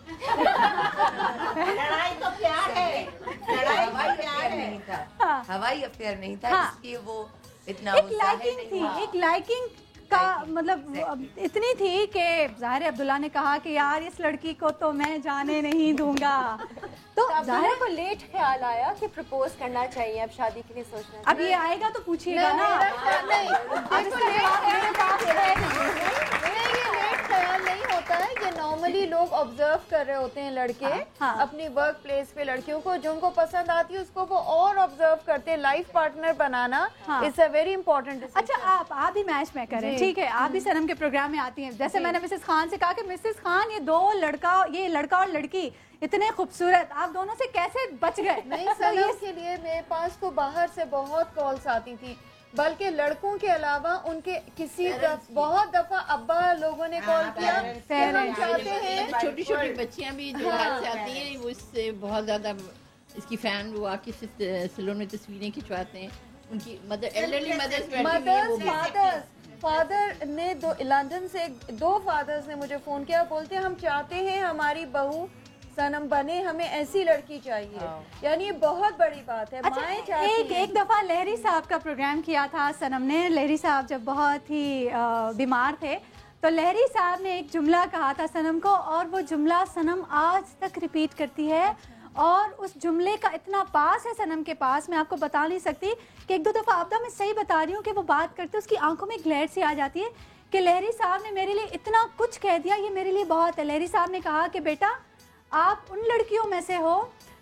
S10: लड़ाई तो प्यार है, लड़ाई भाई प्यार नहीं था,
S6: हवाई अफेयर नहीं था,
S2: हाँ।
S6: इसलिए वो इतना
S2: एक लाइकिंग थी, एक लाइकिंग का मतलब इतनी थी कि ज़ाहिर अब्दुल्ला ने कहा कि यार इस लड़की को तो मैं जाने नहीं दूंगा। तो
S11: ज़ाहिर को लेट ख्याल आया कि प्रपोज करना चाहिए, अब शादी के लिए सोचना।
S2: अब ये आएगा तो पूछिएगा ना।
S11: ख्याल नहीं होता है, ये नॉर्मली लोग ऑब्जर्व कर रहे होते हैं लड़के अपनी वर्क प्लेस पे लड़कियों को, जो उनको पसंद आती है उसको वो और ऑब्जर्व करते हैं। Life partner banana it's a very important.
S2: अच्छा, आप भी मैच में करें, ठीक है? आप भी सनम के प्रोग्राम में आती हैं। जैसे मैंने मिसेस खान से कहा कि मिसेस खान ये लड़का और लड़की इतने खूबसूरत, आप दोनों से कैसे बच गए?
S11: नहीं, सनम के लिए मेरे पास तो बाहर से बहुत कॉल्स आती थी, बल्कि लड़कों के अलावा उनके बहुत दफा अब्बा लोगों ने कॉल किया कि हम चाहते हैं।
S16: छोटी छोटी बच्चियां भी जो बाहर से आती हैं वो इससे बहुत ज्यादा इसकी फैन, वो आके सैलून में तस्वीरें खिंचवाते हैं। उनकी
S11: फादर ने लंदन से 2 फादर्स ने मुझे फोन किया, बोलते हैं हम चाहते हैं हमारी बहू सनम बने, हमें ऐसी लड़की चाहिए। यानी ये बहुत बड़ी बात है।
S2: अच्छा, एक दफा लहरी साहब का प्रोग्राम किया था सनम ने। लहरी साहब जब बहुत ही बीमार थे तो लहरी साहब ने एक जुमला कहा था सनम को, और वो जुमला सनम आज तक रिपीट करती है और उस जुमले का इतना पास है सनम के पास, मैं आपको बता नहीं सकती कि 1-2 दफ़ा आपदा मैं सही बता रही हूँ कि वो बात करते उसकी आंखों में ग्लेयर सी आ जाती है कि लहरी साहब ने मेरे लिए इतना कुछ कह दिया, ये मेरे लिए बहुत है। लहरी साहब ने कहा कि बेटा आप उन लड़कियों में से हो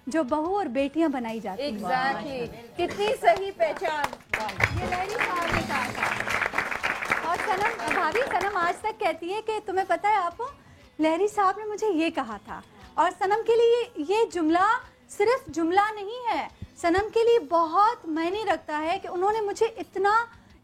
S2: जो बहू और बेटियां बनाई जाती हैं।
S11: एग्जैक्टली, कितनी सही पहचान,
S2: ये लहरी साहब ने कहा था। और सनम भाभी, सनम आज तक कहती है कि तुम्हें पता है आपको, लहरी साहब ने मुझे ये कहा था। और सनम के लिए ये जुमला सिर्फ जुमला नहीं है, सनम के लिए बहुत मायने रखता है कि उन्होंने मुझे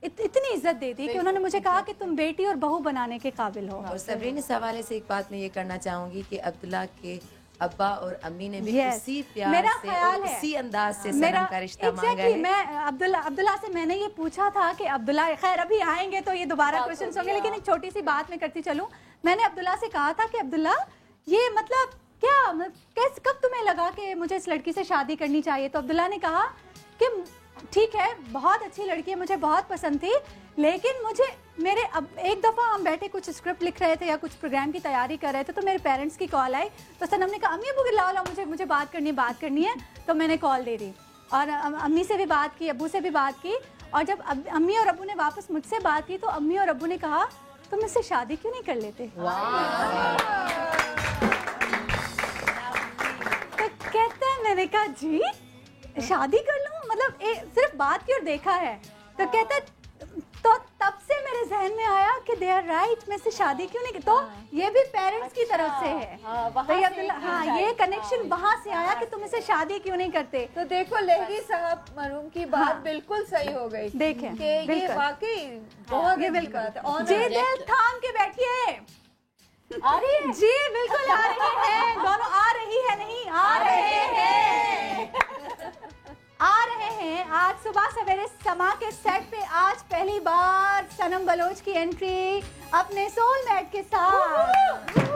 S2: इतनी इज्जत दे दी कि उन्होंने मुझे कहा कि तुम बेटी और बहू बनाने के काबिल हो।
S6: और सबरीन, इस हवाले से एक बात मैं ये करना चाहूंगी कि अब्दुल्ला के अब्बा और अम्मी ने भी उसी प्यार से और उसी अंदाज से सनम का रिश्ता मांगा है।
S2: मैं अब्दुल्ला से मैंने ये पूछा था कि अब्दुल्ला, खैर अभी आएंगे तो ये दोबारा क्वेश्चन होंगे, लेकिन एक छोटी सी बात मैं करती चलूं। मैंने अब्दुल्ला से कहा था कि अब्दुल्ला ये मतलब क्या, कैसे, कब तुम्हें लगा कि मुझे इस लड़की से शादी करनी चाहिए? तो अब्दुल्ला ने कहा कि ठीक है, बहुत अच्छी लड़की है, मुझे बहुत पसंद थी, लेकिन मुझे मेरे अब एक दफ़ा हम बैठे कुछ स्क्रिप्ट लिख रहे थे या कुछ प्रोग्राम की तैयारी कर रहे थे तो मेरे पेरेंट्स की कॉल आई। तो सनम ने कहा अम्मी अबू लाओ मुझे बात करनी है। तो मैंने कॉल दे दी और अम्मी से भी बात की, अब्बू से भी बात की। और जब अम्मी और अब्बू ने वापस मुझसे बात की तो अम्मी और अब्बू ने कहा तुम इससे शादी क्यों नहीं कर लेते? तो कहते हैं, मैंने कहा जी शादी कर लूं, मतलब सिर्फ बात की और देखा है। तो कहते तो तब से मेरे जहन में आया कि दे आर राइट, मैं से शादी क्यों नहीं। तो ये भी पेरेंट्स की तरफ से है। तो ये कनेक्शन वहाँ से आया कि तुम इसे शादी क्यों नहीं करते।
S11: तो देखो लहरी साहब मरहूम की बात बिल्कुल सही हो गई।
S2: देखें
S11: कि ये वाकई बहुत
S2: ये बिल्कुल जी, दिल थाम के बैठिए। आ रही है जी, बिल्कुल आ रही है, दोनों आ रही है, नहीं आ रहे हैं, आ रहे हैं। आज सुबह सवेरे समा के सेट पे आज पहली बार सनम बलोच की एंट्री अपने सोलमेट के साथ।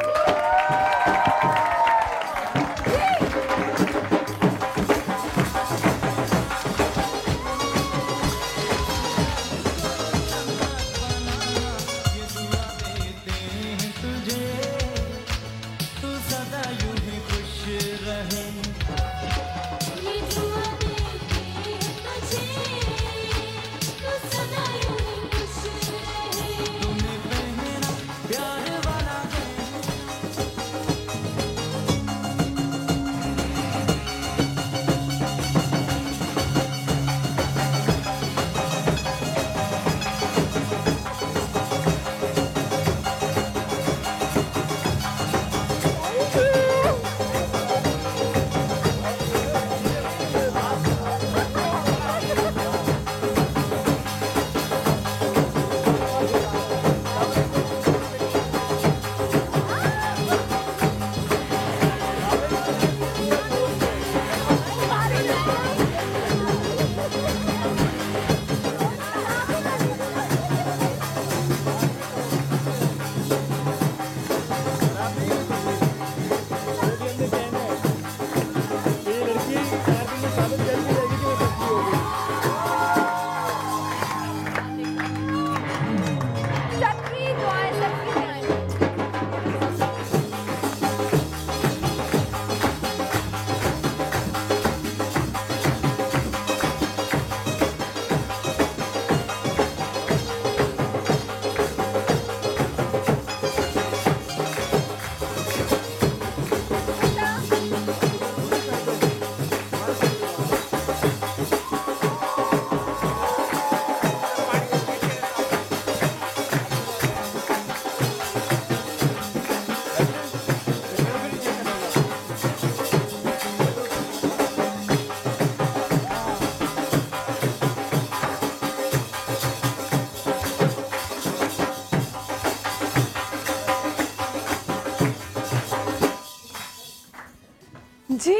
S2: जी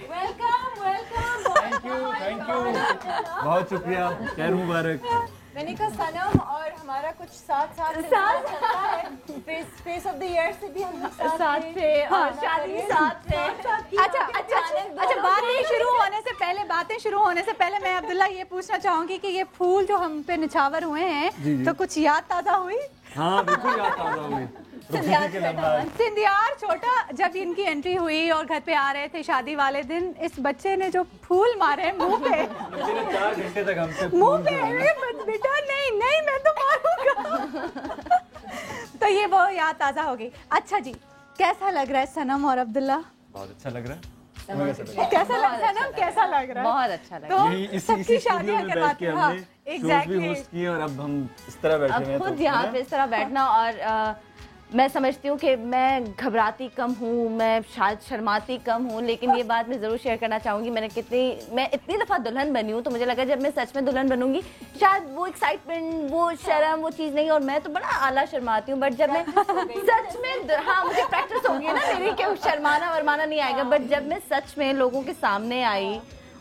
S11: वेलकम वेलकम।
S15: थैंक यू बहुत शुक्रिया, खैर मुबारक।
S11: मैंने कहा सनम और हमारा कुछ साथ चलता है। फेस ऑफ द ईयर से भी हम साथ थे और शादी साथ थे।
S2: अच्छा बातें शुरू होने से पहले मैं अब्दुल्ला ये पूछना चाहूंगी कि ये फूल जो हम पे निछावर हुए हैं तो कुछ याद ताज़ा हुई?
S15: हाँ बिल्कुल याद ताज़ा हुई।
S2: सिंधियार छोटा जब इनकी एंट्री हुई और घर पे आ रहे थे शादी वाले दिन, इस बच्चे ने जो फूल मारे मुंह पे,
S15: 4 घंटे तक हमसे
S2: मुंह पे, बेटा नहीं मैं तो मारूंगा। तो ये वो याद ताज़ा हो गई। अच्छा जी, कैसा लग रहा है सनम और अब्दुल्ला?
S15: बहुत अच्छा लग रहा है।
S2: कैसा लग रहा है? कैसा लग रहा है?
S3: बहुत अच्छा लग रहा है।
S2: तो सबकी शादियां करवाते हैं।
S15: एग्जैक्टली। और अब हम इस तरह बैठे हैं,
S3: खुद यहाँ पे इस तरह बैठना, और मैं समझती हूँ कि मैं घबराती कम हूँ, मैं शायद शर्माती कम हूँ, लेकिन ये बात मैं ज़रूर शेयर करना चाहूँगी। मैं इतनी दफ़ा दुल्हन बनी हूँ तो मुझे लगा जब मैं सच में दुल्हन बनूंगी शायद वो एक्साइटमेंट, वो शर्म, वो चीज़ नहीं, और मैं तो बड़ा आला शर्माती हूँ। बट जब मैं सच में, हाँ मुझे प्रैक्टिस होगी ना मेरी, कि शर्माना वरमाना नहीं आएगा। बट जब मैं सच में लोगों के सामने आई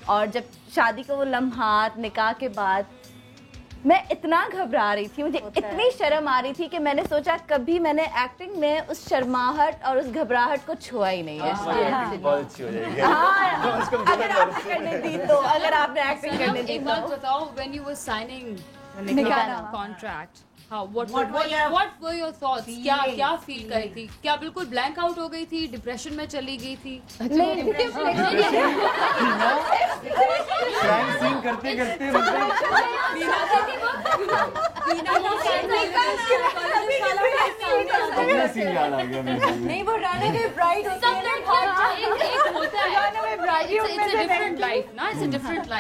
S3: और जब शादी का वो लम्हात, निकाह के बाद, मैं इतना घबरा रही थी, मुझे इतनी शर्म आ रही थी कि मैंने सोचा कभी मैंने एक्टिंग में उस शर्माहट और उस घबराहट को छुआ ही नहीं है।
S15: बहुत अच्छी हो जाएगी।
S3: अगर आपने करने दी तो, अगर आपने एक्टिंग करने दी
S12: एक बात बताओ, when you were signing contract, what were your thoughts? क्या फील करी थी? क्या बिल्कुल ब्लैंक आउट हो गई थी, डिप्रेशन में चली गई थी?
S15: क्राइम सीन करते करते अपना सीन याद आ गया मुझे।
S11: नहीं, वो रनअवे ब्राइड
S12: होता है।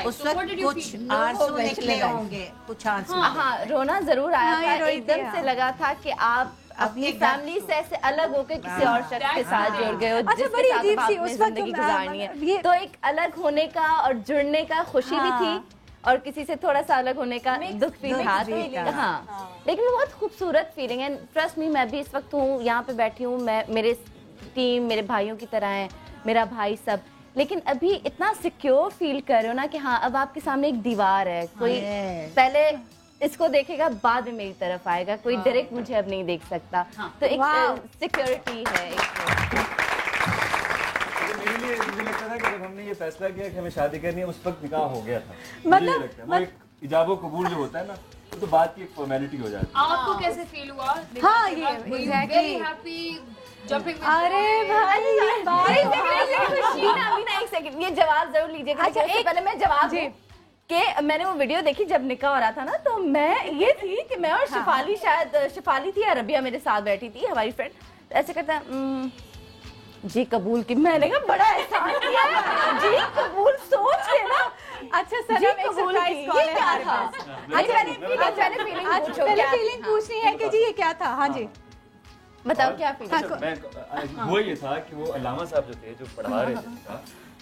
S10: उस वक्त कुछ आंसू निकले होंगे, कुछ आंसू।
S3: हाँ, रोना जरूर आया था। एकदम से लगा था कि आप अपनी फैमिली से ऐसे अलग होकर किसी और शख्स के साथ जुड़ गए हो, जिसके साथ आपने जिंदगी गुजारनी है। तो एक अलग होने का और जुड़ने का खुशी भी थी, और किसी से थोड़ा सा अलग होने का दुख भी था। हाँ, लेकिन बहुत खूबसूरत फीलिंग है। ट्रस्ट मी, मैं भी इस वक्त हूँ यहाँ पे बैठी हूँ, मैं, मेरे टीम मेरे भाइयों की तरह है, मेरा भाई सब, लेकिन अभी इतना सिक्योर फील कर रहे हो ना कि हाँ अब आपके सामने एक दीवार है, कोई पहले इसको देखेगा बाद में मेरी तरफ आएगा, कोई डायरेक्ट मुझे अब नहीं देख सकता। तो एक सिक्योरिटी है।
S15: मेरे लिए मुझे लगता था कि जब हमने ये फैसला किया कि हमें शादी करनी है, उस वक्त निकाह हो गया था।
S2: मतलब
S15: वो एक इजाबो कबूल जो होता है ना, तो बात की एक फॉर्मेलिटी हो जाती है।
S12: आपको कैसे फील हुआ?
S2: हाँ, ये एग्जैक्टली
S12: हैप्पी जंपिंग।
S2: अरे भाई
S3: एक सेकंड, ये जवाब जरूर लीजिएगा। अच्छा, एक पहले मैं जवाब दूं कि मैंने वो वीडियो देखी जब निकाह हो रहा था ना, तो मैं ये थी कि मैं और शिफाली, शायद शिफाली थी या रबिया मेरे साथ बैठी थी, हमारी फ्रेंड, ऐसे करता जी कबूल की। मैंने कहा बड़ा एहसान किया है, जी कबूल सोच के ना।
S2: अच्छा सर, एक सरप्राइज कॉल है हमारे पास। पहले फीलिंग पूछनी है कि जी ये क्या था। हाँ जी
S3: बताओ क्या फीलिंग।
S15: वो ये था कि वो अल्लामा साहब जो थे, जो पढ़ा रहे थे,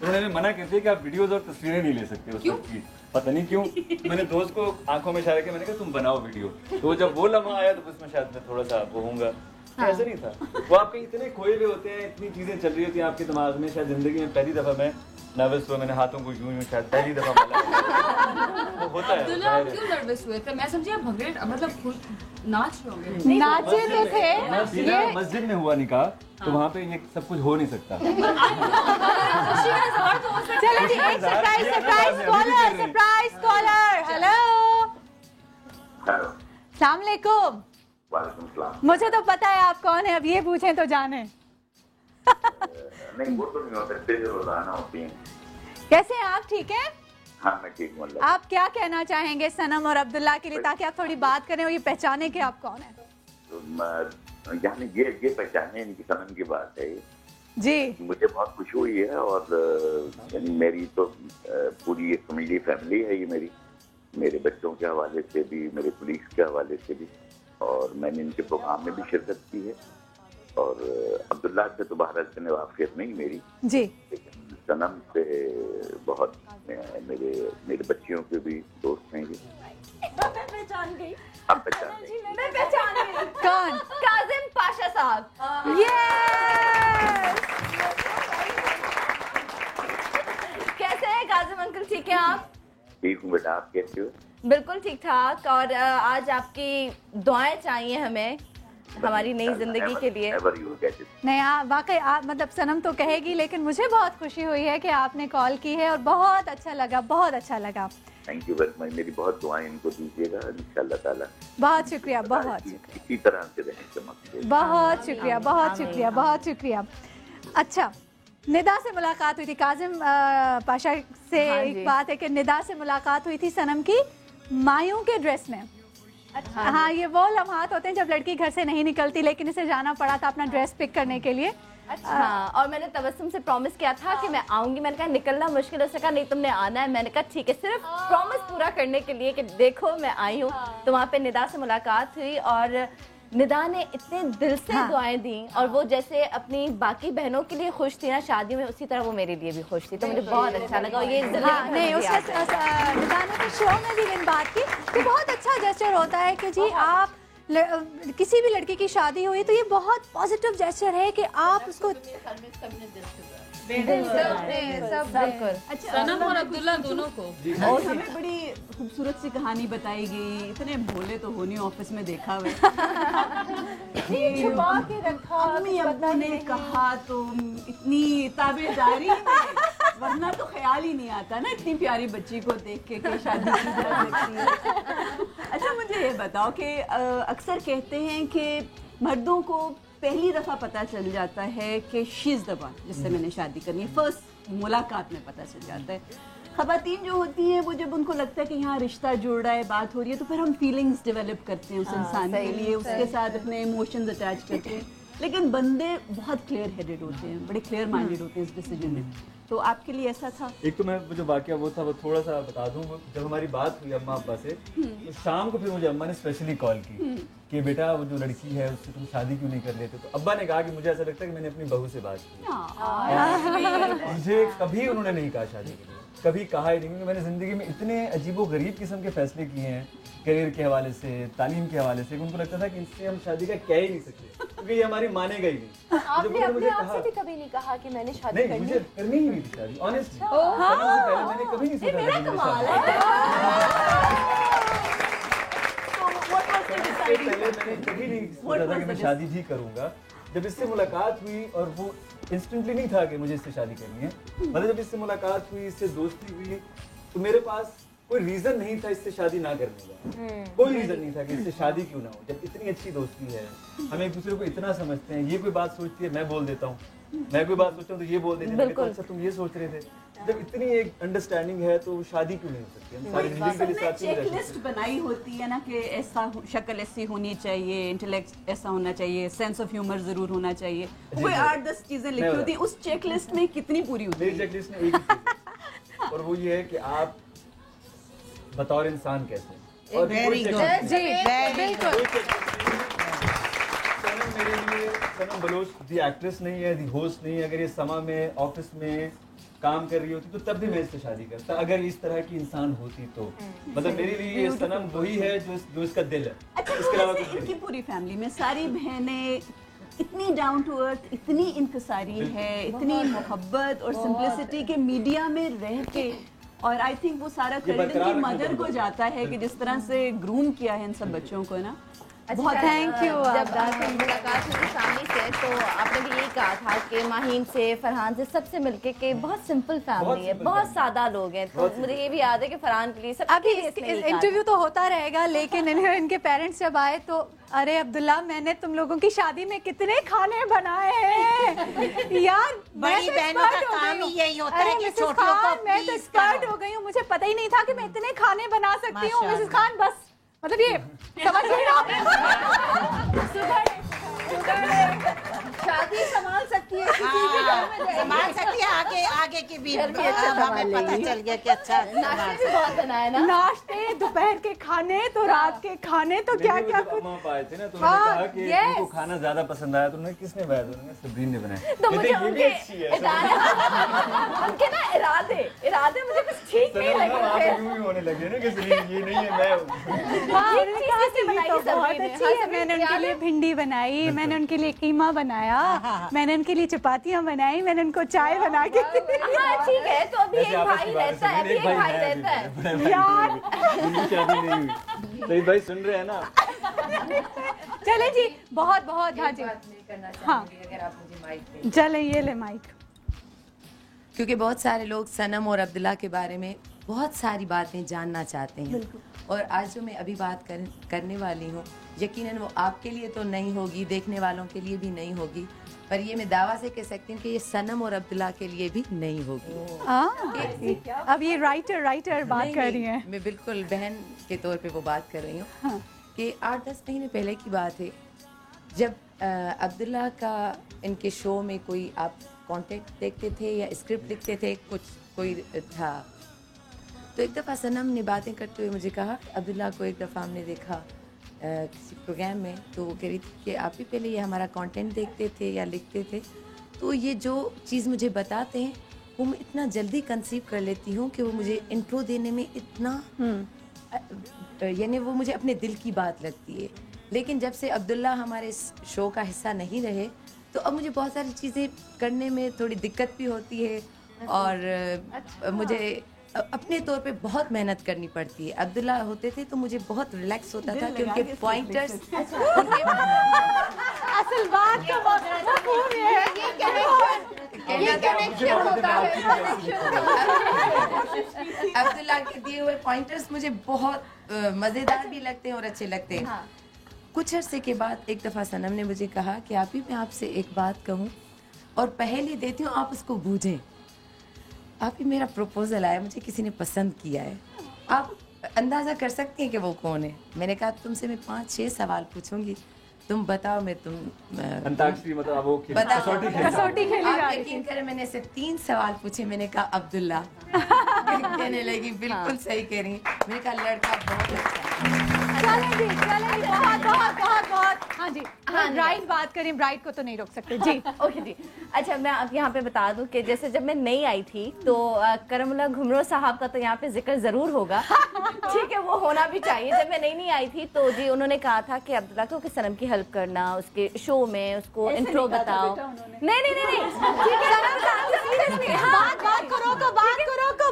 S15: उन्होंने मना करते कि आप वीडियोस और तस्वीरें नहीं ले सकते उस वक्त की। पता नहीं क्यों। मैंने दोस्त को आंखों में इशारा किया, मैंने कहा तुम बनाओ वीडियो। तो जब वो लम्हा आया तो उसमें शायद मैं थोड़ा सा वो होऊंगा। ऐसा नहीं था। वो आपके इतने खोए हुए होते हैं, इतनी चीजें चल रही होती हैं आपके दिमाग में। शायद जिंदगी में पहली दफा मैं नर्वस हुआ, मैंने हाथों को यूं शायद पहली दफा बोला। होता है।
S12: दुल्हा क्यों नर्वस हुए थे? मैं समझी आप भगड़े, मतलब नाच रहे होंगे।
S2: नाचे तो थे।
S15: ये मस्जिद में हुआ निकाह, तो वहाँ पे ये सब कुछ हो नहीं सकता।
S2: चलो जी, एक सरप्राइज कॉलर। हेलो, अस्सलाम वालेकुम। मुझे तो पता है आप कौन है, अब ये पूछें तो जाने।
S18: नहीं, वो तो नहीं हो सकते, रोजाना होती हैं।
S2: कैसे हैं आप? ठीक है।
S18: हाँ, मैं ठीक हूँ।
S2: आप क्या कहना चाहेंगे सनम और अब्दुल्ला के लिए, ताकि आप थोड़ी बात करें और ये पहचाने कि आप कौन है?
S18: तो यानी ये पहचाने, इनकी सनम की बात है
S2: जी।
S18: मुझे बहुत खुशी हुई है, और यानी मेरी तो पूरी एक फैमिली है ये, मेरे बच्चों के हवाले से भी, मेरे पुलिस के हवाले से भी, और मैंने इनके प्रोग्राम में भी शिरकत की है। और अब्दुल्ला से तो बहरहाल से वाक़ियत नहीं मेरी
S2: जी,
S18: लेकिन सनम से बहुत, मेरे बच्चियों के भी दोस्त हैं।
S11: मैं पहचान गई।
S18: आप पहचान गई?
S11: मैं पहचान गई।
S2: कौन?
S3: काजिम पाशा साहब।
S18: ठीक हूँ बेटा, आप कैसे हो?
S3: बिल्कुल ठीक ठाक। और आज आपकी दुआएं चाहिए हमें हमारी नई जिंदगी के लिए।
S2: नहीं वाकई आप मतलब सनम तो कहेगी, लेकिन मुझे बहुत खुशी हुई है कि आपने कॉल की है और बहुत अच्छा लगा, बहुत अच्छा लगा।
S18: Thank you very much. मेरी बहुत दुआएं इनको दीजिएगा इंशाल्लाह ताला।
S2: बहुत शुक्रिया, बहुत शुक्रिया।
S18: इसी तरह से रहें, चमकते।
S2: बहुत शुक्रिया, बहुत शुक्रिया, बहुत शुक्रिया। अच्छा, निदा से मुलाकात हुई थी, काजिम पाशा से एक बात है कि निदा से मुलाकात हुई थी सनम की मायूं के ड्रेस में। अच्छा, हाँ, ये वो लम्हात होते हैं जब लड़की घर से नहीं निकलती, लेकिन इसे जाना पड़ा था अपना ड्रेस पिक करने के लिए।
S3: अच्छा, और मैंने तबस्सुम से प्रॉमिस किया था कि मैं आऊंगी। मैंने कहा निकलना मुश्किल हो सका, नहीं तुमने आना है। मैंने कहा ठीक है, सिर्फ प्रॉमिस पूरा करने के लिए कि देखो मैं आई हूँ। तो वहाँ पे निदा से मुलाकात हुई और निदा ने इतने दिल से दुआएं दी, और वो जैसे अपनी बाकी बहनों के लिए खुश थी ना शादी में, उसी तरह वो मेरे लिए भी खुश थी। तो मुझे बहुत अच्छा लगा। और ये
S2: नहीं, उसका निदा ने तो शो में भी इन बात की कि बहुत अच्छा जेस्चर होता है कि जी आप किसी भी लड़की की शादी हुई तो ये बहुत पॉजिटिव जेस्चर है कि आप उसको
S12: सनम और अब्दुल्ला दोनों को।
S13: और हमें बड़ी खूबसूरत सी कहानी बताई गई। इतने भोले तो होनी ऑफिस में देखा हुआ
S2: छुपा के रखा,
S13: अम्मी अब्बू ने कहा तो इतनी ताबेदारी, वरना तो ख्याल ही नहीं आता ना इतनी प्यारी बच्ची को देख के कि शादी की जा सकती है। अच्छा, मुझे ये बताओ कि अक्सर कहते हैं कि मर्दों को पहली दफ़ा पता चल जाता है कि शी इज़ द वन जिससे मैंने शादी करनी है। फर्स्ट मुलाकात में पता चल जाता है। ख़वातीन जो होती हैं वो जब उनको लगता है कि यहाँ रिश्ता जुड़ रहा है, बात हो रही है, तो फिर हम फीलिंग्स डेवलप करते हैं उस इंसान के लिए, उसके साथ अपने इमोशंस अटैच करते हैं। लेकिन बंदे बहुत क्लियर हेडेड होते हैं, बड़े क्लियर माइंडेड होते हैं इस डिसीजन में। तो आपके लिए ऐसा था?
S15: एक तो मैं जो वाकया वो था वो थोड़ा सा बता दूं। जब हमारी बात हुई अम्मा अब्बा से, तो शाम को फिर मुझे अम्मा ने स्पेशली कॉल की कि बेटा वो जो लड़की है उससे तुम शादी क्यों नहीं कर लेते। तो अब्बा ने कहा कि मुझे ऐसा लगता है कि मैंने अपनी बहू से बात की। मुझे कभी उन्होंने नहीं कहा शादी के लिए, कभी कहा ही नहीं, क्योंकि मैंने ज़िंदगी में इतने अजीबो गरीब किस्म के फैसले किए हैं करियर के हवाले से, तालीम के हवाले से, उनको लगता था कि इससे हम शादी का कह ही नहीं सकते क्योंकि ये हमारी मानेगा ही नहीं।
S11: आपने अपने आप से भी कभी नहीं कहा कि मैंने शादी
S15: नहीं,
S11: करनी?
S15: मुझे करनी ही नहीं थी शादी, ऑनेस्टली। पहले मैंने कभी नहीं सोचा था कि मुझे पहले मैंने कभी नहीं सोचा था कि मैं शादी भी करूंगा। जब इससे मुलाकात हुई, और वो इंस्टेंटली नहीं था कि मुझे इससे शादी करनी है, मतलब जब इससे मुलाकात हुई, इससे दोस्ती हुई, तो मेरे पास कोई रीजन नहीं था इससे शादी ना करने का। कोई रीजन नहीं था कि इससे शादी क्यों ना हो। जब इतनी अच्छी दोस्ती है, हम एक दूसरे को इतना समझते हैं, ये कोई बात सोचती है मैं बोल देता हूँ, मैं कोई बात सोचता हूँ तो ये बोल देते हैं, अच्छा तुम ये सोच रहे थे। जब इतनी एक अंडरस्टैंडिंग है तो शादी क्यों नहीं हो सकती? हम सारी जिंदगी के लिए साथ ही रह सकते हैं।
S13: चेकलिस्ट बनाई होती है ना कि ऐसा शक्ल ऐसी होनी चाहिए, इंटेलेक्ट ऐसा होना चाहिए, सेंस ऑफ ह्यूमर जरूर होना चाहिए, कोई 8-10 चीजें लिखी होती हैं। उस चेकलिस्ट में कितनी पूरी होती है?
S15: मेरी चेकलिस्ट में एक ही चीज, और वो ये है कि आप बतौर इंसान कैसे। और
S10: वेरी गुड जी, वेरी गुड।
S15: सनम मेरे लिए, सनम बलोच दी एक्ट्रेस नहीं है, दी होस्ट नहीं है। अगर ये समा में ऑफिस में काम कर रही होती तो तब भी मैं इससे शादी करता, अगर इस तरह की इंसान होती तो। मतलब मेरे लिए ये सनम वही है जो इसका दिल है।
S13: अच्छा,
S15: इसके अलावा कुछ
S13: इनकी पूरी फैमिली में सारी बहनें इतनी डाउन टू अर्थ, इतनी इंकसारी है, इतनी मोहब्बत और सिंपलिसिटी के मीडिया में रह के, और आई थिंक वो सारा क्रेडिट इनकी मदर को जाता है कि जिस तरह से ग्रूम किया है इन सब बच्चों को ना।
S3: बहुत थैंक यू। जब मुलाकात हुई फैमिली से तो आपने भी यही कहा था कि माहीन से, फरहान से, सबसे मिलके कि बहुत सिंपल फैमिली है, बहुत सादा लोग हैं। तो मुझे ये भी याद है कि फरहान के लिए सब
S2: अभी इंटरव्यू तो होता रहेगा, लेकिन इनके पेरेंट्स जब आए तो अरे अब्दुल्ला मैंने तुम लोगों की शादी में कितने खाने बनाए हैं यार।
S10: बड़ी बहनों का काम ही यही होता है कि छोटियों को
S2: मैं तो एक्सपर्ट हो गई हूँ, मुझे पता ही नहीं था कि मैं इतने खाने बना सकती हूँ। मिसेस खान बस मतलब ये समझ नहीं रहा।
S10: शादी संभाल सकती है, किसी भी घर में संभाल सकती है, आगे आगे की भी हमें पता चल गया कि अच्छा
S3: नाश्ते भी बहुत बनाए ना,
S2: नाश्ते, दोपहर के खाने तो रात के खाने तो क्या क्या कुछ।
S15: पाए थे ना, तो उन्होंने कहा कि उनको खाना ज्यादा पसंद आया, तो उन्होंने किसने बनाया? तो उन्होंने सब्रीन ने बनाया।
S3: तो मुझे उनके ना इरादे मुझे कुछ ठीक नहीं लगे,
S15: होने लगे ना कि ये नहीं है मैं।
S2: बहुत अच्छी है। मैंने उनके लिए भिंडी बनाई, मैंने उनके लिए कीमा बनाया, मैंने उनके लिए चपातियाँ बनाई। नहीं, मैंने उनको चाय बना के दी।
S3: हाँ ठीक है, तो अभी एक भाई रहता है, अभी एक भाई रहता है
S2: यार।
S15: उनकी शादी नहीं हुई। सही भाई सुन रहे हैं ना?
S2: चले जी, बहुत बहुत। हाँ जी, हाँ
S6: अगर आप मुझे माइक दें।
S2: चले, ये ले माइक।
S6: क्योंकि बहुत सारे लोग सनम और अब्दुल्ला के बारे में बहुत सारी बातें जानना चाहते हैं, और आज जो मैं अभी बात करने वाली हूँ, यकीनन वो आपके लिए तो नहीं होगी, देखने वालों के लिए भी नहीं होगी, पर ये मैं दावा से कह सकती हूँ कि ये सनम और अब्दुल्ला के लिए भी नहीं होगी।
S2: अब ये राइटर बात कर रही है।
S6: मैं बिल्कुल बहन के तौर पे वो बात कर रही हूँ।
S2: हाँ।
S6: कि 8-10 महीने पहले की बात है, जब अब्दुल्ला का इनके शो में कोई आप कॉन्टेक्ट देखते थे या स्क्रिप्ट लिखते थे, कोई था, तो एक दफ़ा सनम ने बातें करते हुए मुझे कहा, अब्दुल्ला को एक दफ़ा हमने देखा किसी प्रोग्राम में, तो वो कह रही थी कि आप ही पहले ये हमारा कंटेंट देखते थे या लिखते थे, तो ये जो चीज़ मुझे बताते हैं वो मैं इतना जल्दी कंसीव कर लेती हूँ कि वो मुझे इंट्रो देने में इतना यानी वो मुझे अपने दिल की बात लगती है। लेकिन जब से अब्दुल्ला हमारे इस शो का हिस्सा नहीं रहे, तो अब मुझे बहुत सारी चीज़ें करने में थोड़ी दिक्कत भी होती है, और मुझे अपने तौर पे बहुत मेहनत करनी पड़ती है। अब्दुल्ला होते थे तो मुझे बहुत रिलैक्स होता था कि उनके पॉइंटर्स
S2: असल बात तो मफहूम है,
S6: ये कनेक्शन होता है। अब्दुल्ला के दिए हुए पॉइंटर्स मुझे बहुत मज़ेदार भी लगते हैं और अच्छे लगते हैं। हाँ। कुछ अरसे के बाद एक दफ़ा सनम ने मुझे कहा कि आप ही मैं आपसे एक बात कहूँ और पहले देती हूँ, आप उसको बूझें। आप ही मेरा प्रपोजल आया, मुझे किसी ने पसंद किया है, आप अंदाज़ा कर सकती हैं कि वो कौन है? मैंने कहा तुमसे मैं 5-6 सवाल पूछूंगी, तुम बताओ, मैं
S15: अंताक्षरी मतलब वो
S6: कसौटी खेली। आप यकीन करें मैंने ऐसे 3 सवाल पूछे, मैंने कहा अब्दुल्ला। कहने लगी बिल्कुल सही कह रही, मैंने कहा लड़का बहुत अच्छा।
S2: चलें जी, बहुत। हाँ जी, हाँ ब्राइट बात करें, ब्राइट को तो नहीं रोक सकते जी।
S3: ओके जी। अच्छा, मैं अब यहाँ पे बता दूं कि जैसे जब मैं नई आई थी तो करमुल्ला घुमरो साहब का तो यहाँ पे जिक्र जरूर होगा। ठीक है, वो होना भी चाहिए। जब मैं नई आई थी तो जी उन्होंने कहा था कि अब्दुल्ला को सनम की हेल्प करना, उसके शो में उसको इंट्रो बताओ। नहीं,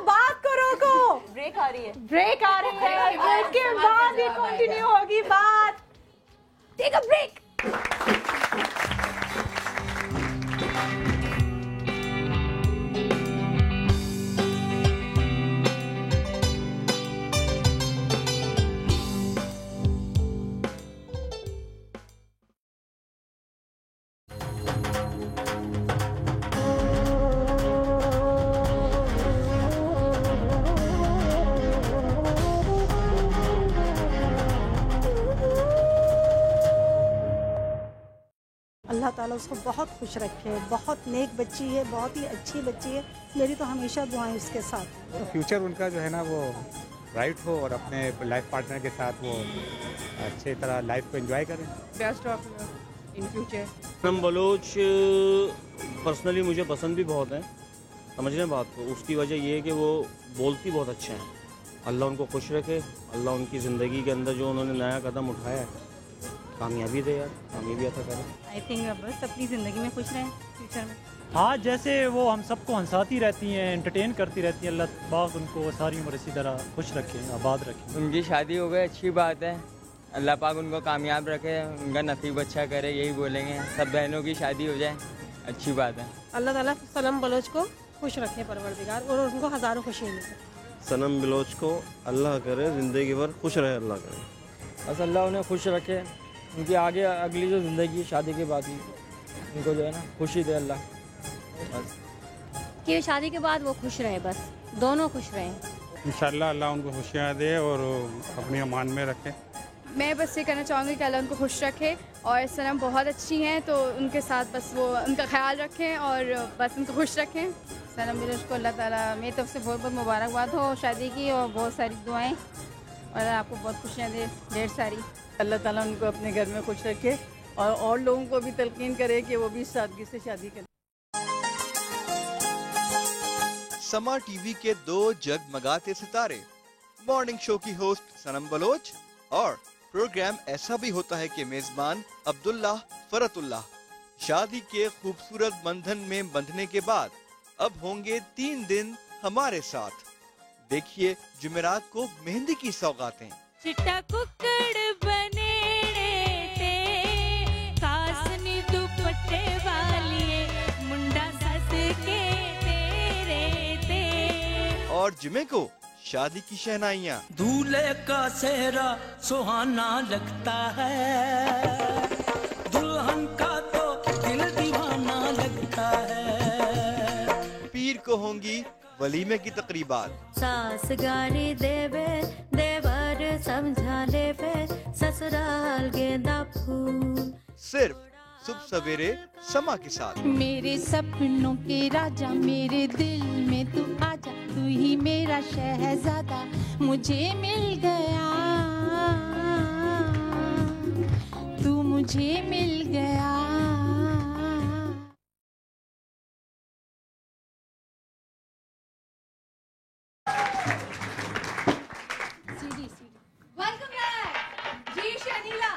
S2: बात करो।
S3: ब्रेक आ रही है,
S2: ब्रेक के बाद ही कंटिन्यू होगी बात। Take a break.
S19: अल्लाह ताला उसको बहुत खुश रखे, बहुत नेक बच्ची है, बहुत ही अच्छी बच्ची है, मेरी तो हमेशा दुआएं उसके साथ।
S20: तो फ्यूचर उनका जो है ना वो ब्राइट हो और अपने लाइफ पार्टनर के साथ वो अच्छी तरह लाइफ को एंजॉय करें।
S21: Best of luck in future.
S22: Sanam Baloch personally मुझे पसंद भी बहुत है, समझ रहे हैं बात को। उसकी वजह ये है कि वो बोलती बहुत अच्छे हैं। अल्लाह उनको खुश रखे, अल्लाह उनकी ज़िंदगी के अंदर जो उन्होंने नया कदम उठाया है कामयाबी दे यार, कामयाबी अता करे।
S23: आई थिंक बस अपनी ज़िंदगी में खुश रहें फ्यूचर में।
S24: हाँ, जैसे वो हम सबको हंसाती रहती हैं, एंटरटेन करती रहती हैं, अल्लाह पाक उनको सारी उम्र इसी तरह खुश रखें, आबाद रखें।
S25: उनकी शादी हो गई, अच्छी बात है। अल्लाह पाक उनको कामयाब रखे, उनका नसीब अच्छा करे, यही बोलेंगे। सब बहनों की शादी हो जाए, अच्छी बात है।
S21: अल्लाह ताला सनम बलोच को खुश रखे परवरदिगार, और उनको हज़ारों खुशियाँ मिले।
S22: सनम बलोच को अल्लाह करे ज़िंदगी भर खुश रहे, अल्लाह करे।
S26: बस अल्लाह उन्हें खुश रखे, उनकी आगे अगली जो ज़िंदगी शादी के बाद ही उनको जो है ना खुशी दे अल्लाह। बस
S23: कि शादी के बाद वो खुश रहे, बस दोनों खुश रहें
S20: इंशाल्लाह। अल्लाह उनको खुशियाँ दे और अपनी अमान में रखे।
S12: मैं बस ये कहना चाहूँगी कि अल्लाह उनको खुश रखे, और सनम बहुत अच्छी हैं तो उनके साथ बस वो उनका ख्याल रखें और बस उनको खुश रखें।
S23: सनम बलोच को अल्लाह ताला मेरी तरफ से बहुत बहुत मुबारकबाद हो शादी की, और बहुत सारी दुआएं, और आपको बहुत खुशियाँ दे ढेर सारी।
S13: अल्लाह ताला उनको अपने घर में खुश रखे और लोगों को भी तलकीन करे कि वो भी सादगी से शादी करें।
S9: समा टीवी के 2 जगमगाते सितारे, मॉर्निंग शो की होस्ट सनम बलोच, और प्रोग्राम ऐसा भी होता है कि मेजबान अब्दुल्ला फरतुल्लाह। शादी के खूबसूरत बंधन में बंधने के बाद अब होंगे 3 दिन हमारे साथ। देखिए जुमेरात को मेहंदी की सौगातें।
S1: चिट्टा कुकड़ बने ते कासनी दुपट्टे वालिए मुंडा सस के तेरे ते।
S9: और जुमे को शादी की शहनाइयाँ।
S4: दूल्हे का सेहरा सुहाना लगता है, दुल्हन का तो दिल दीवाना लगता है।
S9: पीर को होंगी वलीमे की तकरीबात।
S1: सास गारी देवे देवर समझा लेवे ससुराल गेंदा फूल।
S9: सिर्फ सुबह सवेरे समा के साथ।
S1: मेरे सपनों के राजा मेरे दिल में तू आजा, तू ही मेरा शहजादा मुझे मिल गया, तू मुझे मिल गया।
S2: वेलकम बैक जी शनीला।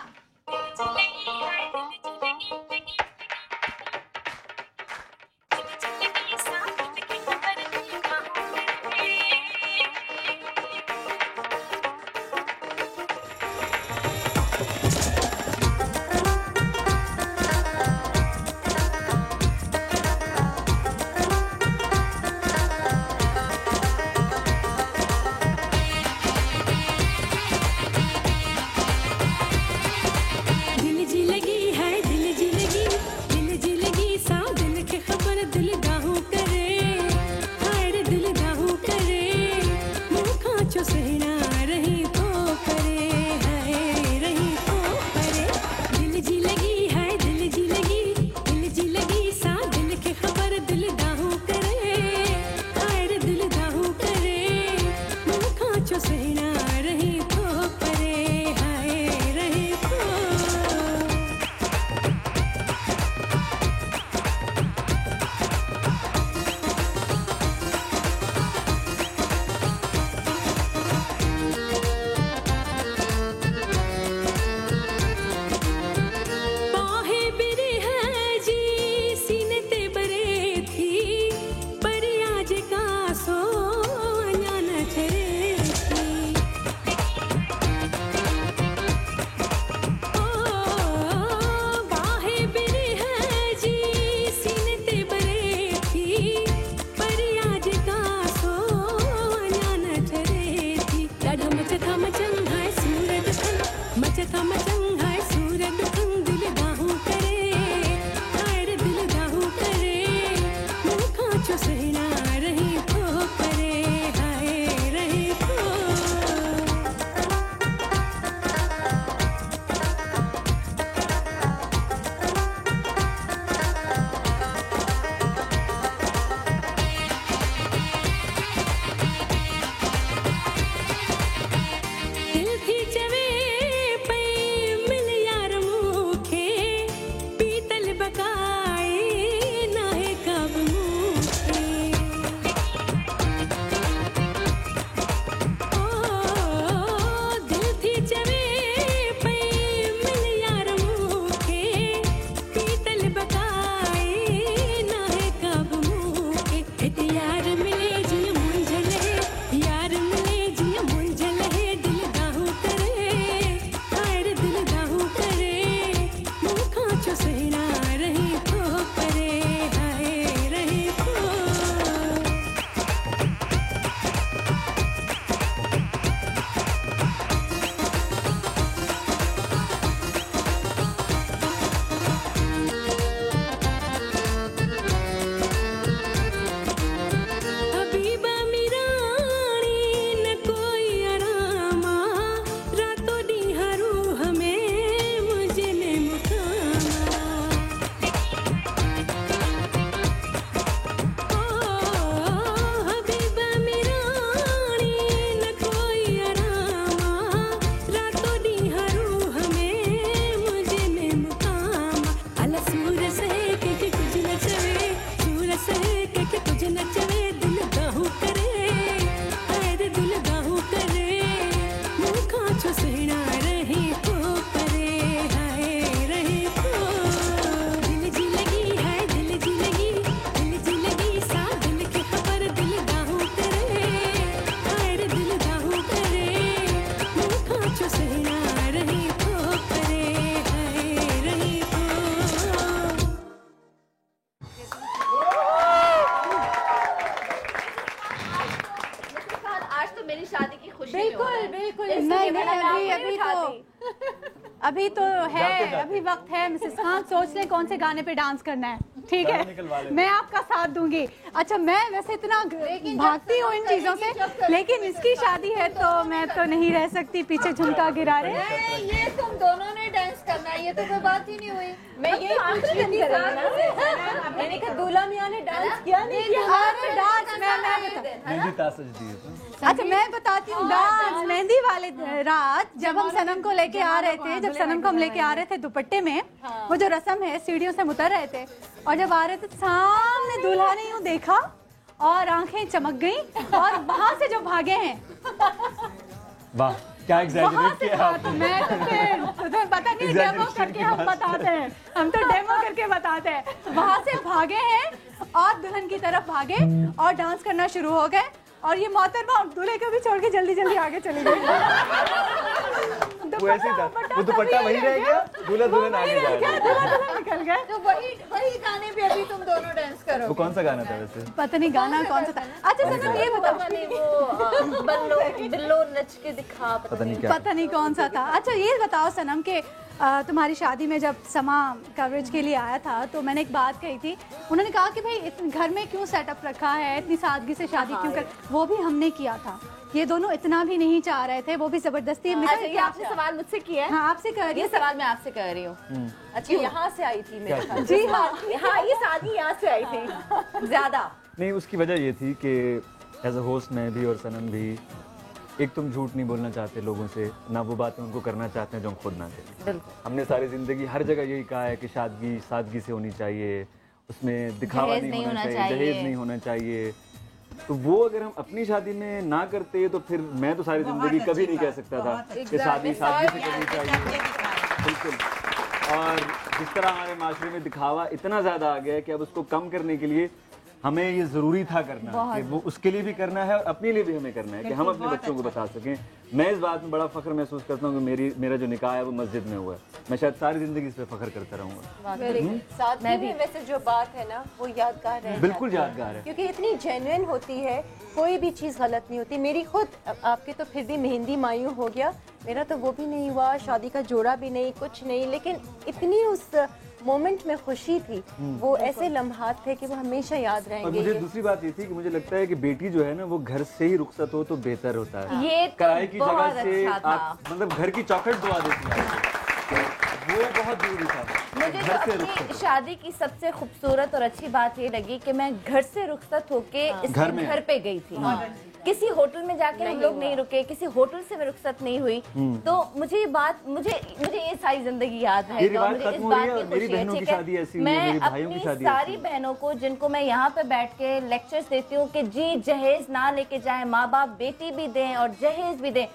S2: बिल्कुल बिल्कुल नहीं, अभी तो है, अभी वक्त है। मिसेस खान सोच लें कौन से गाने पे डांस करना है, ठीक है, मैं आपका साथ दूंगी। अच्छा, मैं वैसे इतना भागती हूँ इन चीजों से, लेकिन इसकी शादी है तो मैं तो नहीं रह सकती पीछे झुमका गिरा रहे।
S3: ये तुम दोनों ने डांस करना है, ये तो कोई बात ही नहीं हुई।
S11: मैं ये पूछ रही थी, मैंने कहा दूल्हा मियां ने डांस किया नहीं किया?
S2: डांस अच्छा मैं बताती हूँ, डांस मेहंदी वाले रात जब हम सनम को लेके आ रहे थे, जब सनम को हम लेके आ रहे थे दुपट्टे में, वो जो रस्म है सीढ़ियों से उतर रहे थे, और जब आ रहे थे सामने दूल्हा ने यूं देखा और आंखें चमक गई, और वहां से जो भागे हैं,
S15: वाह क्या एग्जैजरेट किया आपने।
S2: मैं तो फिर तुम्हें पता नहीं, डेमो करके हम बताते हैं, हम तो डेमो करके बताते हैं। वहां से भागे हैं और दुल्हन की तरफ भागे और डांस करना शुरू हो गए, और ये मोहतरमा दूल्हे को भी छोड़ के जल्दी जल्दी आगे चली गई।
S15: वो ऐसे था, वो दुपट्टा वही रह गया, दूल्हा दुल्हन आगे जा
S2: गए, निकल गए।
S3: तो वही गाने पे अभी तुम दोनों डांस करो।
S15: वो कौन सा गाना था वैसे?
S2: पता नहीं गाना कौन सा था। अच्छा सनम ये बताओ,
S3: वो बिल्लो नच के दिखा,
S2: पता नहीं कौन सा था। अच्छा ये बताओ सनम के तुम्हारी शादी में जब समा कवरेज के लिए आया था तो मैंने एक बात कही थी, उन्होंने कहा कि भाई घर में क्यों सेटअप रखा है, इतनी सादगी से शादी क्यों कर, वो भी हमने किया था। ये दोनों इतना भी नहीं चाह रहे थे, वो भी जबरदस्ती।
S3: ये आपने सवाल मुझसे किया है?
S2: हाँ आपसे कर रही हूँ,
S3: ये सवाल मैं आपसे कर रही हूँ।
S11: अच्छा यहाँ से आई थी मेरे ख्याल।
S2: जी हाँ,
S3: ये शादी यहाँ से आई थी ज्यादा।
S15: नहीं, उसकी वजह ये थी कि एज अ होस्ट मैं भी और सनम भी, एक तुम झूठ नहीं बोलना चाहते लोगों से, ना वो बातें उनको करना चाहते हैं जो हम खुद ना करें। हमने सारी जिंदगी हर जगह यही कहा है कि सादगी से होनी चाहिए, उसमें दिखावा नहीं होना चाहिए, दहेज नहीं होना चाहिए। तो वो अगर हम अपनी शादी में ना करते तो फिर मैं तो सारी जिंदगी कभी नहीं कह सकता था कि शादी सादगी से करनी चाहिए। बिल्कुल। और जिस तरह हमारे माशरे में दिखावा इतना ज़्यादा आ गया है कि अब उसको कम करने के लिए हमें ये ज़रूरी था करना, कि वो उसके लिए भी करना है और अपने लिए भी हमें करना है कि हम अपने बच्चों को बता सकें। मैं इस बात में बड़ा फख्र महसूस करता हूँ कि मेरा जो निकाह है वो मस्जिद में हुआ है। मैं शायद सारी ज़िंदगी इस पर फख्र करता रहूँगा।
S11: सादगी में वैसे जो बात है ना वो यादगार है,
S15: बिल्कुल यादगार है,
S11: क्योंकि इतनी जेन्युइन होती है, कोई भी चीज़ गलत नहीं होती। मेरी खुद, आपके तो फिर भी मेहंदी मायूं हो गया, मेरा तो वो भी नहीं हुआ, शादी का जोड़ा भी नहीं, कुछ नहीं, लेकिन इतनी उस मोमेंट में खुशी थी, वो ऐसे लम्हात थे कि वो हमेशा याद रहेंगे।
S15: और मुझे दूसरी बात ये थी कि मुझे लगता है कि बेटी जो है ना वो घर से ही रुखसत हो तो बेहतर होता है।
S3: ये
S15: किराए की जगह से आप मतलब घर की चौखट दुआ देती है, वो बहुत जरूरी था।
S3: मुझे तो अपनी शादी की सबसे खूबसूरत और अच्छी बात ये लगी कि मैं घर से रुखसत होके इस घर पे गई थी। किसी होटल में जाके हम लोग नहीं रुके, किसी होटल से मैं रुखसत नहीं हुई। तो मुझे ये बात, मुझे ये सारी जिंदगी याद है, तो मुझे इस बात की खुशी है। ठीक है, मैं अपनी सारी बहनों को जिनको मैं यहाँ पे बैठ के लेक्चर्स देती हूँ कि जी जहेज ना लेके जाएं, माँ बाप बेटी भी दें और जहेज भी दें,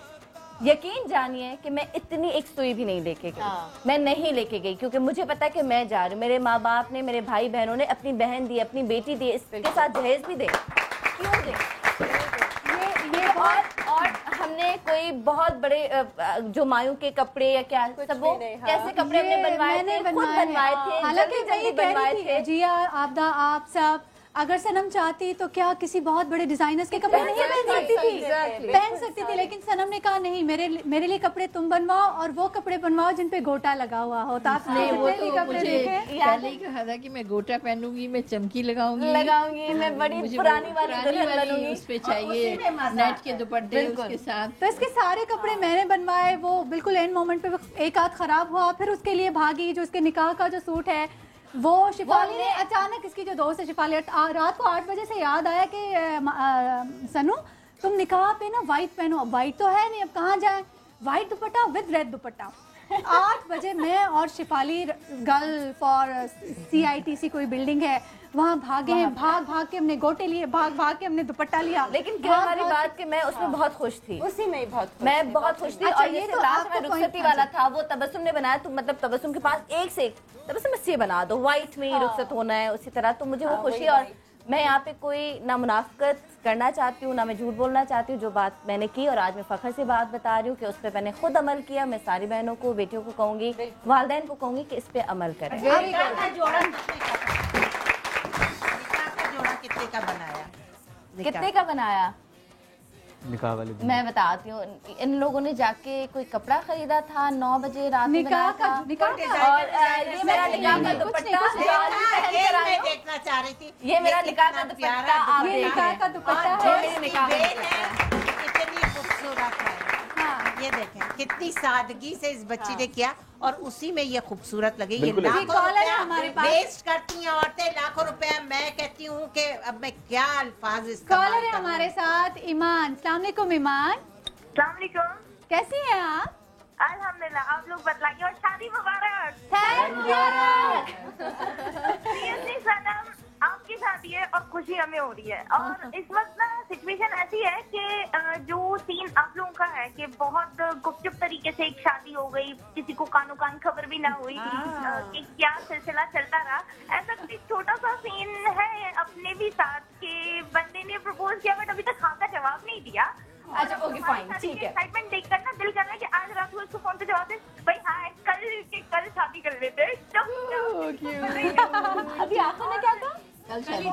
S3: यकीन जानिए कि मैं इतनी एक सुई भी नहीं लेके गई। मैं नहीं लेके गई क्योंकि मुझे पता है कि मैं जा रही हूँ। मेरे माँ बाप ने, मेरे भाई बहनों ने अपनी बहन दी, अपनी बेटी दी, इसके साथ जहेज भी दे, क्यों दे? और हमने कोई बहुत बड़े जो मायूं के कपड़े या क्या सब वो कैसे कपड़े हमने बनवाए थे, खुद बनवाए थे,
S2: हालांकि बनवाए थे। जिया, आपदा, आप सब अगर सनम चाहती तो क्या किसी बहुत बड़े डिजाइनर्स के कपड़े नहीं पहन सकती थी, लेकिन सनम ने कहा नहीं, मेरे लिए कपड़े तुम बनवाओ और वो कपड़े बनवाओ जिन पे गोटा लगा हुआ हो। तो आपने
S5: वो तो मुझे पहले ही कहा था कि मैं गोटा पहनूंगी, मैं चमकी लगाऊंगी,
S3: मैं बड़ी पुरानी वाली
S5: उस पे चाहिए नेट के दुपट्टे उसके साथ।
S2: तो इसके सारे कपड़े मैंने बनवाए, वो बिल्कुल एंड मोमेंट पे एक आध खराब हुआ, फिर उसके लिए भागी। जो इसके निकाह का जो सूट है वो शिफाली ने अचानक, इसकी जो दोस्त है शिफाली, रात को 8 बजे से याद आया कि सनू तुम निकाह पे ना व्हाइट पहनो। अब व्हाइट तो है नहीं, अब कहाँ जाए, व्हाइट दुपट्टा विद रेड दुपट्टा। 8 बजे मैं और शिफाली गल्फ और CITC कोई बिल्डिंग है वहाँ भागे हैं, भाग के हमने गोटे लिए, भाग के हमने दुपट्टा लिया।
S3: लेकिन क्या हमारी बात कि मैं उसमें बहुत खुश थी,
S11: उसी में
S3: मैं बहुत खुश थी।
S2: अच्छा,
S3: और ये तो लास्ट में रुखसती वाला था, वो तबस्सुम ने बनाया, तो मतलब तबस्सुम के पास एक से एक तबस्सुम से बना दो, व्हाइट में ही रुखसत होना है उसी तरह। तो मुझे वो खुशी, और मैं यहाँ पे कोई ना मुनाफिकत करना चाहती हूँ, ना मैं झूठ बोलना चाहती हूँ। जो बात मैंने की और आज मैं फख्र से बात बता रही हूँ कि उस पर मैंने खुद अमल किया। मैं सारी बहनों को, बेटियों को कहूँगी, वालिदैन को कहूँगी कि इस पे अमल करें।
S10: कितने का बनाया?
S3: कितने का बनाया?
S15: निकाह वाले दिन
S3: मैं बताती हूँ, इन लोगों ने जाके कोई कपड़ा खरीदा था 9 बजे रात में,
S2: निकाह का
S3: और ये मेरा निकाह का दुपट्टा
S10: मैं देखना चाह रही थी,
S3: ये मेरा निकाह का दुपट्टा, आप
S2: ये निकाह का दुपट्टा है,
S3: मेरे निकाह का दुपट्टा
S10: कितनी खूबसूरत है। ये देखें कितनी सादगी से इस बच्ची ने किया और उसी में ये खूबसूरत लगी। ये लाखों रुपया वेस्ट करती हैं औरतें, लाखों रुपया। मैं कहती हूँ कि अब मैं क्या अल्फाज
S2: कॉलर है हमारे साथ ईमान। अस्सलाम वालेकुम ईमान।
S7: अस्सलाम वालेकुम।
S2: कैसी हैं आप?
S7: अल्हम्दुलिल्लाह, आप लोग बतलाइए और शादी मुबारक। सीरियसली सनम, आपकी शादी है और खुशी हमें हो रही है। और इस वक्त ना सिचुएशन ऐसी है कि जो सीन आप लोगों का है कि बहुत गुपचुप तरीके से एक शादी हो गई, किसी को कानो कान खबर भी ना हुई कि क्या सिलसिला चलता रहा। ऐसा एक छोटा सा सीन है अपने भी साथ के बंदे ने प्रपोज किया बट अभी तक हाँ का जवाब नहीं दिया।
S3: अच्छा ओके फाइन, ठीक है।
S7: एक्साइटमेंट देखकर ना दिल कर रहा है कि आज रात को उसको फोन पे जवाब दे, भाई हाँ कल शादी कर लेते हैं।
S3: अभी आंखों में क्या था?
S7: कल शादी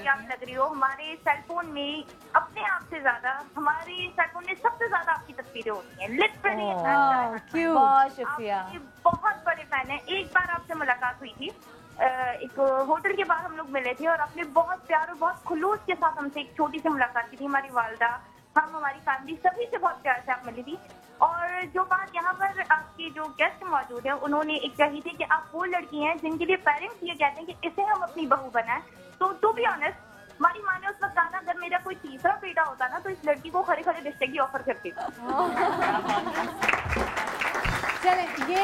S7: आप लग रही हो। हमारे सेलफोन में अपने आप से ज्यादा, हमारे सेलफोन में सबसे ज्यादा आपकी तस्वीरें होती हैं। लिटरली
S3: बहुत शुक्रिया,
S7: बहुत बड़े फैन है। एक बार आपसे मुलाकात हुई थी, एक होटल के बाहर हम लोग मिले थे और आपने बहुत प्यार और बहुत खुलूस के साथ हमसे एक छोटी सी मुलाकात की थी। हमारी वालदा, हम, हमारी फैमिली सभी से बहुत प्यार से आप मिली थी। और जो बात यहाँ पर आपके जो गेस्ट मौजूद हैं उन्होंने एक कही थी कि आप वो लड़की हैं जिनके लिए पेरेंट्स ये कहते हैं कि इसे हम अपनी बहू बनाएं। तो टू बी ऑनेस्ट, हमारी माँ ने उस वक्त कहा ना अगर मेरा कोई तीसरा बेटा होता ना तो इस लड़की को खड़े खड़े रिश्ते की ऑफर करती।
S2: चलें, ये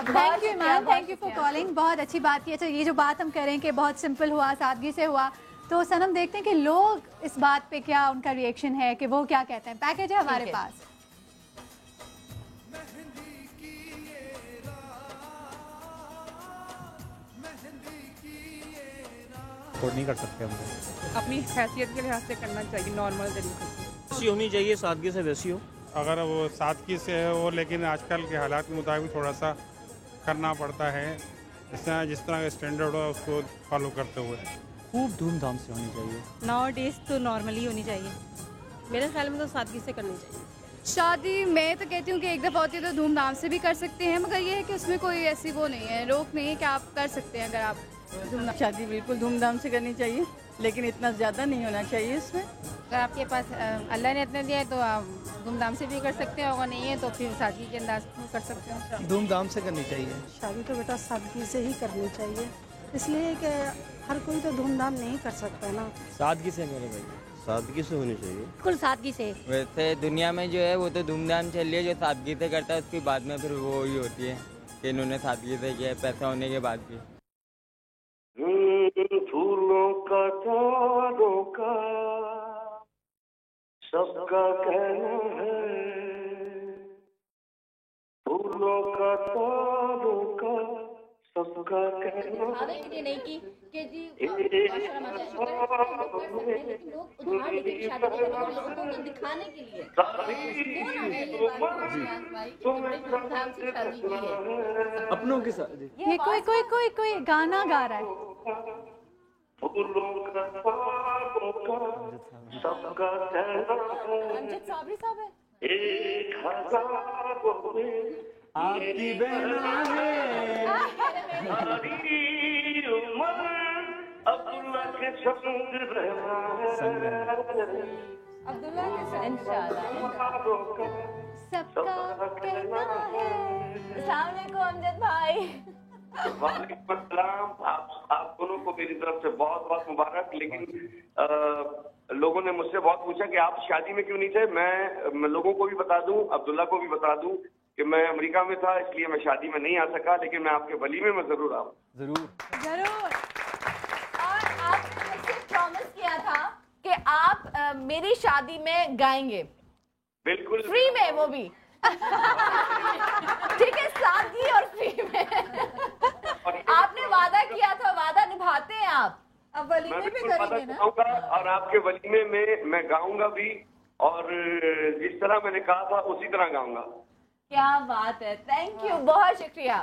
S2: thank you ma'am, thank you for calling. बहुत अच्छी बात की। अच्छा, ये जो बात हम करें कि बहुत सिंपल हुआ, सादगी से हुआ, तो सनम देखते हैं कि लोग इस बात पे क्या उनका रिएक्शन है, कि वो क्या कहते हैं। पैकेज है हमारे पास।
S20: अफोर्ड नहीं कर सकते हम लोग।
S8: अपनी हैसियत के लिहाज से करना चाहिए, नॉर्मल तरीके से।
S22: वैसी होनी चाहिए, सादगी से वैसी हो।
S20: अगर वो सादगी से है वो, लेकिन आजकल के हालात के मुताबिक थोड़ा सा करना पड़ता है। जिस तरह का स्टैंडर्ड हो उसको फॉलो करते हुए
S24: खूब धूमधाम से होनी चाहिए।
S21: नाउ डेज तो नॉर्मली होनी चाहिए, मेरे ख्याल में तो सादगी से करनी चाहिए।
S14: शादी मैं तो कहती हूँ कि एक दफ़ा होती है तो धूमधाम से भी कर सकते हैं, मगर ये है कि उसमें कोई ऐसी वो नहीं है, रोक नहीं है कि आप कर सकते हैं अगर आप धूमधाम।
S13: शादी बिल्कुल धूमधाम से करनी चाहिए, लेकिन इतना ज़्यादा नहीं होना चाहिए इसमें।
S23: अगर आपके पास अल्लाह ने इतना दिया है तो आप धूमधाम से भी कर सकते हैं, अगर नहीं है तो फिर सादगी के अंदाज में कर सकते हैं।
S16: धूमधाम से करनी चाहिए
S19: शादी तो बेटा सादगी से ही करनी चाहिए, इसलिए कि हर कोई तो धूमधाम नहीं कर सकता ना।
S22: सादगी से मेरे भाई,
S25: सादगी से होनी चाहिए,
S21: बिल्कुल सादगी से।
S25: वैसे दुनिया में जो है वो तो धूमधाम चल रही है, जो सादगी से करता है उसकी बाद में फिर वो ही होती है कि इन्होंने सादगी से किया है, पैसा होने के बाद भी।
S17: फूलों का चारों का सबका कहना है, फूलों का चारों का सबका कहना है।
S3: नहीं की कि जी दिखाने के लिए
S15: अपनों के साथ।
S2: ये कोई गाना गा रहा है।
S17: फूलों का सबका
S3: अमजद साबरी साहब है।
S17: एक हज़ारों में
S15: आपकी बहना है
S17: सारी उम्र अब्दुल्ला के संग रहना है,
S3: अब्दुल्ला के संग इंशाल्लाह
S2: सबका कहना है।
S3: अस्सलाम वालेकुम अमजद भाई।
S17: वालेकुम अस्सलाम। आप दोनों को मेरी तरफ से बहुत बहुत मुबारक। लेकिन लोगों ने मुझसे बहुत पूछा कि आप शादी में क्यों नहीं थे। मैं लोगों को भी बता दूं, अब्दुल्ला को भी बता दूं कि मैं अमेरिका में था, इसलिए मैं शादी में नहीं आ सका, लेकिन मैं आपके वलीमे में जरूर आऊँ।
S3: जरूर। और आपने मुझसे प्रॉमिस किया था कि आप मेरी शादी में गाएंगे,
S17: बिल्कुल
S3: फ्री में, वो भी ठीक है, सादगी और फ्री में। आपने वादा किया था, वादा निभाते हैं आप। अब वलीमे में करेंगे ना?
S17: और आपके वलीमे में मैं गाऊंगा भी, और जिस तरह मैंने कहा था उसी तरह गाऊंगा।
S3: क्या बात है, थैंक यू, बहुत शुक्रिया।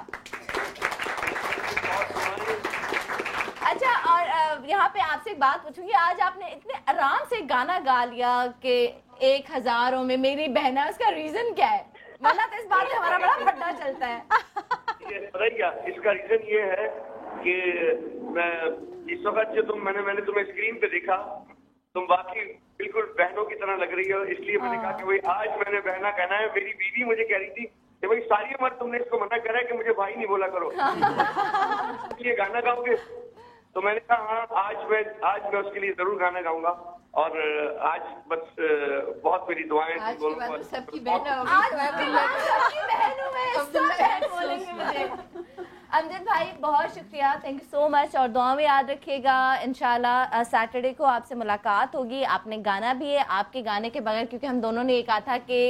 S3: अच्छा, और यहाँ पे आपसे एक बात पूछूंगी, आज आपने इतने आराम से गाना गा लिया कि 1000 में मेरी बहन है, उसका रीजन क्या है? मतलब इस बात से हमारा बड़ा फड्डा चलता है।
S17: पता ही क्या, इसका रीजन ये है कि मैं इस वक्त जो मैंने तुम्हें स्क्रीन पे देखा, तुम बाकी बिल्कुल बहनों की तरह लग रही हो, इसलिए मैंने कहा कि भाई आज मैंने बहना कहना है। मेरी बीवी मुझे कह रही थी कि भाई सारी उम्र तुमने इसको मना करा है कि मुझे भाई नहीं बोला करो, इसलिए गाना गाओगे? तो मैंने कहा हाँ, आज मैं उसके लिए जरूर गाना गाऊंगा। और आज बस बहुत मेरी दुआएं
S5: सबकी
S3: अमजद भाई बहुत शुक्रिया, थैंक यू सो मच। और दुआ में याद रखिएगा, इंशाल्लाह सैटरडे को आपसे मुलाकात होगी। आपने गाना भी है, आपके गाने के बगैर, क्योंकि हम दोनों ने ये कहा था कि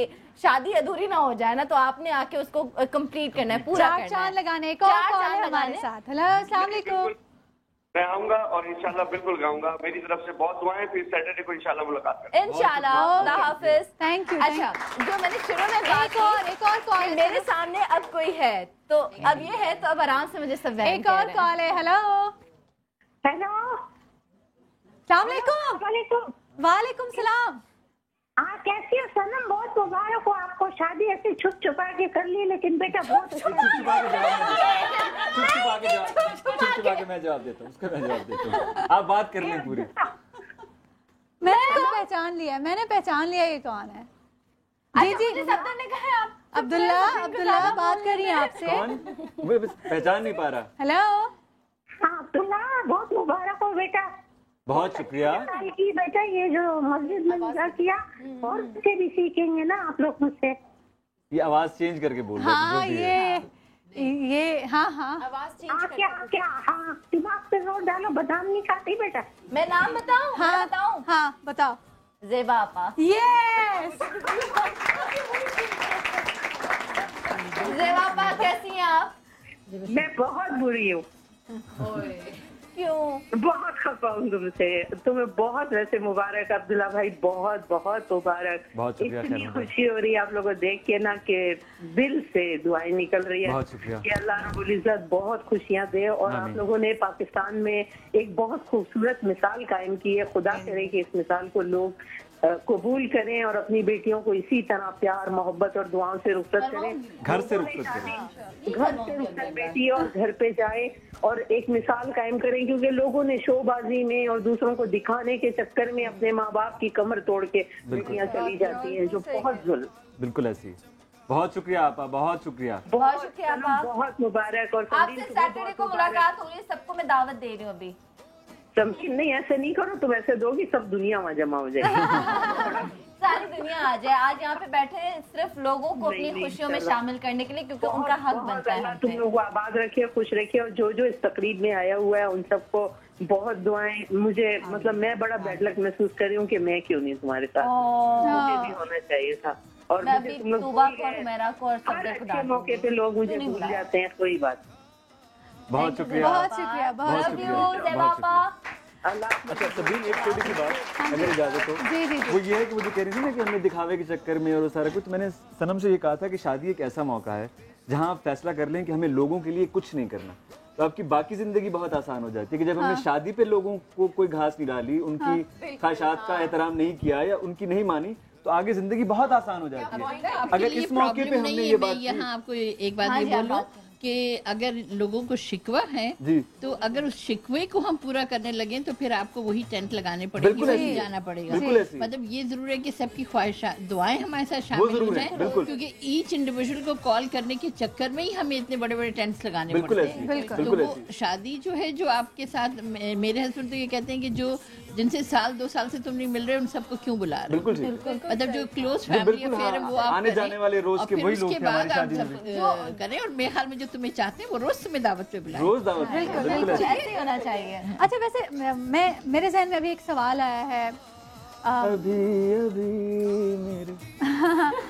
S3: शादी अधूरी ना हो जाए ना, तो आपने आके उसको कंप्लीट करना है, पूरा करना है।
S2: चार लगाने को हमारे साथ। हेलो, अस्सलाम वालेकुम।
S17: मैं आऊंगा और इंशाल्लाह बिल्कुल गाऊंगा। मेरी तरफ से बहुत दुआएं, फिर सैटरडे को इंशाल्लाह मुलाकात करेंगे।
S3: इंशाल्लाह, अल्लाह हाफिज, थैंक यू। अच्छा, जो मैंने शुरू में बात की, एक और कॉल मेरे सामने अब कोई है, तो अब ये है, तो अब आराम से मुझे सब
S2: एक और कॉल है। हेलो
S4: हेलो,
S2: अस्सलाम वालेकुम। वालेकुम सलाम।
S4: हाँ, कैसी हो सनम? बहुत मुबारक हो आपको, शादी ऐसे छुप छुपा के कर ली, लेकिन बेटा बहुत
S15: छुप छुपा के मैं जवाब देता हूँ, उसका मैं जवाब देता हूँ। आप बात कर लें पूरी।
S2: मैंने पहचान लिया ये कौन है। जी जी,
S3: ने कहा आप
S2: अब्दुल्ला बात कर रही है आपसे।
S15: कौन? मैं पहचान नहीं पा रहा।
S2: हेलो,
S4: हाँ अब्दुल्ला, बहुत मुबारक हो बेटा।
S15: बहुत शुक्रिया।
S4: बेटा ये जो मस्जिद में निकाह किया, और बच्चे भी सीखेंगे ना आप लोग मुझसे।
S15: ये आवाज चेंज करके बोल रहे
S2: हाँ, ये हाँ
S3: आवाज चेंज
S4: क्या हाँ, दिमाग पे जोर डालो। बादाम नहीं खाती बेटा?
S3: मैं नाम बताऊं?
S2: हाँ बताओ। हाँ बताओ।
S3: ज़ेबा आपा।
S2: यस।
S3: ज़ेबा आपा कैसी हैं आप?
S4: मैं बहुत बुरी हूँ।
S3: क्यों?
S4: बहुत खफा हूँ तुमसे। तुम्हें बहुत वैसे मुबारक अब्दुल्ला भाई, बहुत बहुत मुबारक।
S15: बहुत शुक्रिया।
S4: इतनी खुशी हो रही है आप लोगों को देख के ना, कि दिल से दुआएं निकल रही है।
S15: बहुत शुक्रिया।
S4: कि अल्लाह रब्बुल इज्जत बहुत खुशियाँ दे। और आप लोगों ने पाकिस्तान में एक बहुत खूबसूरत मिसाल कायम की है। खुदा करे कि इस मिसाल को लोग कबूल करें और अपनी बेटियों को इसी तरह प्यार, मोहब्बत और दुआओं से रुखसत करें।
S15: घर से रुखसत
S4: बेटी और घर पे जाए और एक मिसाल कायम करें, क्योंकि लोगों ने शोबाजी में और दूसरों को दिखाने के चक्कर में अपने माँ बाप की कमर तोड़ के बेटियां चली जाती हैं, जो बहुत जुल्म।
S15: बिल्कुल ऐसी। बहुत शुक्रिया आपा, बहुत शुक्रिया।
S3: बहुत शुक्रिया आपा,
S4: बहुत मुबारक। और
S3: आपसे सैटरडे को मुलाकात हुई, सबको मैं दावत दे रही हूँ अभी।
S4: नहीं, ऐसे नहीं करो, तुम ऐसे दोगी सब दुनिया वहाँ जमा हो जाएगी।
S3: सारी दुनिया आ जाए। आज यहाँ पे बैठे हैं सिर्फ लोगों को अपनी खुशियों में शामिल करने के लिए, क्योंकि उनका हक बनता है।
S4: तुम लोग आबाद रखिए, खुश रखिए। और जो इस तकरीब में आया हुआ है उन सबको बहुत दुआएं। मुझे मतलब मैं बड़ा बैड लक महसूस कर रही हूँ कि मैं क्यों नहीं तुम्हारे साथ, मुझे भी होना चाहिए था। और तुम लोग मौके पे लोग मुझे भूल जाते हैं, कोई बात।
S15: बहुत शुक्रिया।
S2: बहुत शुक्रिया। बहुत शुक्रिया।
S15: अच्छा तबीन, एक छोटी सी बात अगर इजाजत हो, वो ये है कि मुझे कह रही थी ना कि हमने दिखावे के चक्कर में और सारा कुछ, मैंने सनम से ये कहा था कि शादी एक ऐसा मौका है जहां आप फैसला कर लें कि हमें लोगों के लिए कुछ नहीं करना, तो आपकी बाकी जिंदगी बहुत आसान हो जाती है। कि जब हमने शादी पे लोगों को कोई घास नहीं डाली, उनकी ख्वाहिशात का एहतराम नहीं किया या उनकी नहीं मानी, तो आगे जिंदगी बहुत आसान हो जाती है। अगर इस मौके पे हमने ये बात,
S5: यहाँ आपको एक बात ये बोलूं कि अगर लोगों को शिकवा है तो अगर उस शिकवे को हम पूरा करने लगे तो फिर आपको वही टेंट लगाने पड़ेगी, वही जाना पड़ेगा। मतलब ये जरूर है कि सबकी ख्वाहिशात, दुआएं हमारे साथ शामिल हो जाएं, क्योंकि ईच इंडिविजुअल को कॉल करने के चक्कर में ही हमें इतने बड़े बड़े टेंट्स लगाने पड़ते हैं। तो वो शादी जो है, जो आपके साथ, मेरे हस्बैंड तो ये कहते हैं कि जो जिनसे 2 साल से तुम नहीं मिल रहे उन सबको क्यों बुला रहे हो। मतलब जो क्लोज फैमिली अफेयर है वो आप
S15: आने जाने वाले रोज के वही लोग
S5: उसके बाद आप सब करें। और मेरे ख्याल में जो तुम्हें चाहते हैं वो रोज तुम्हें दावत पे बुलाएं।
S15: रोज दावत
S3: ऐसे होना चाहिए।
S2: अच्छा, वैसे मेरे जहन में अभी एक सवाल आया है।
S15: अभी मेरे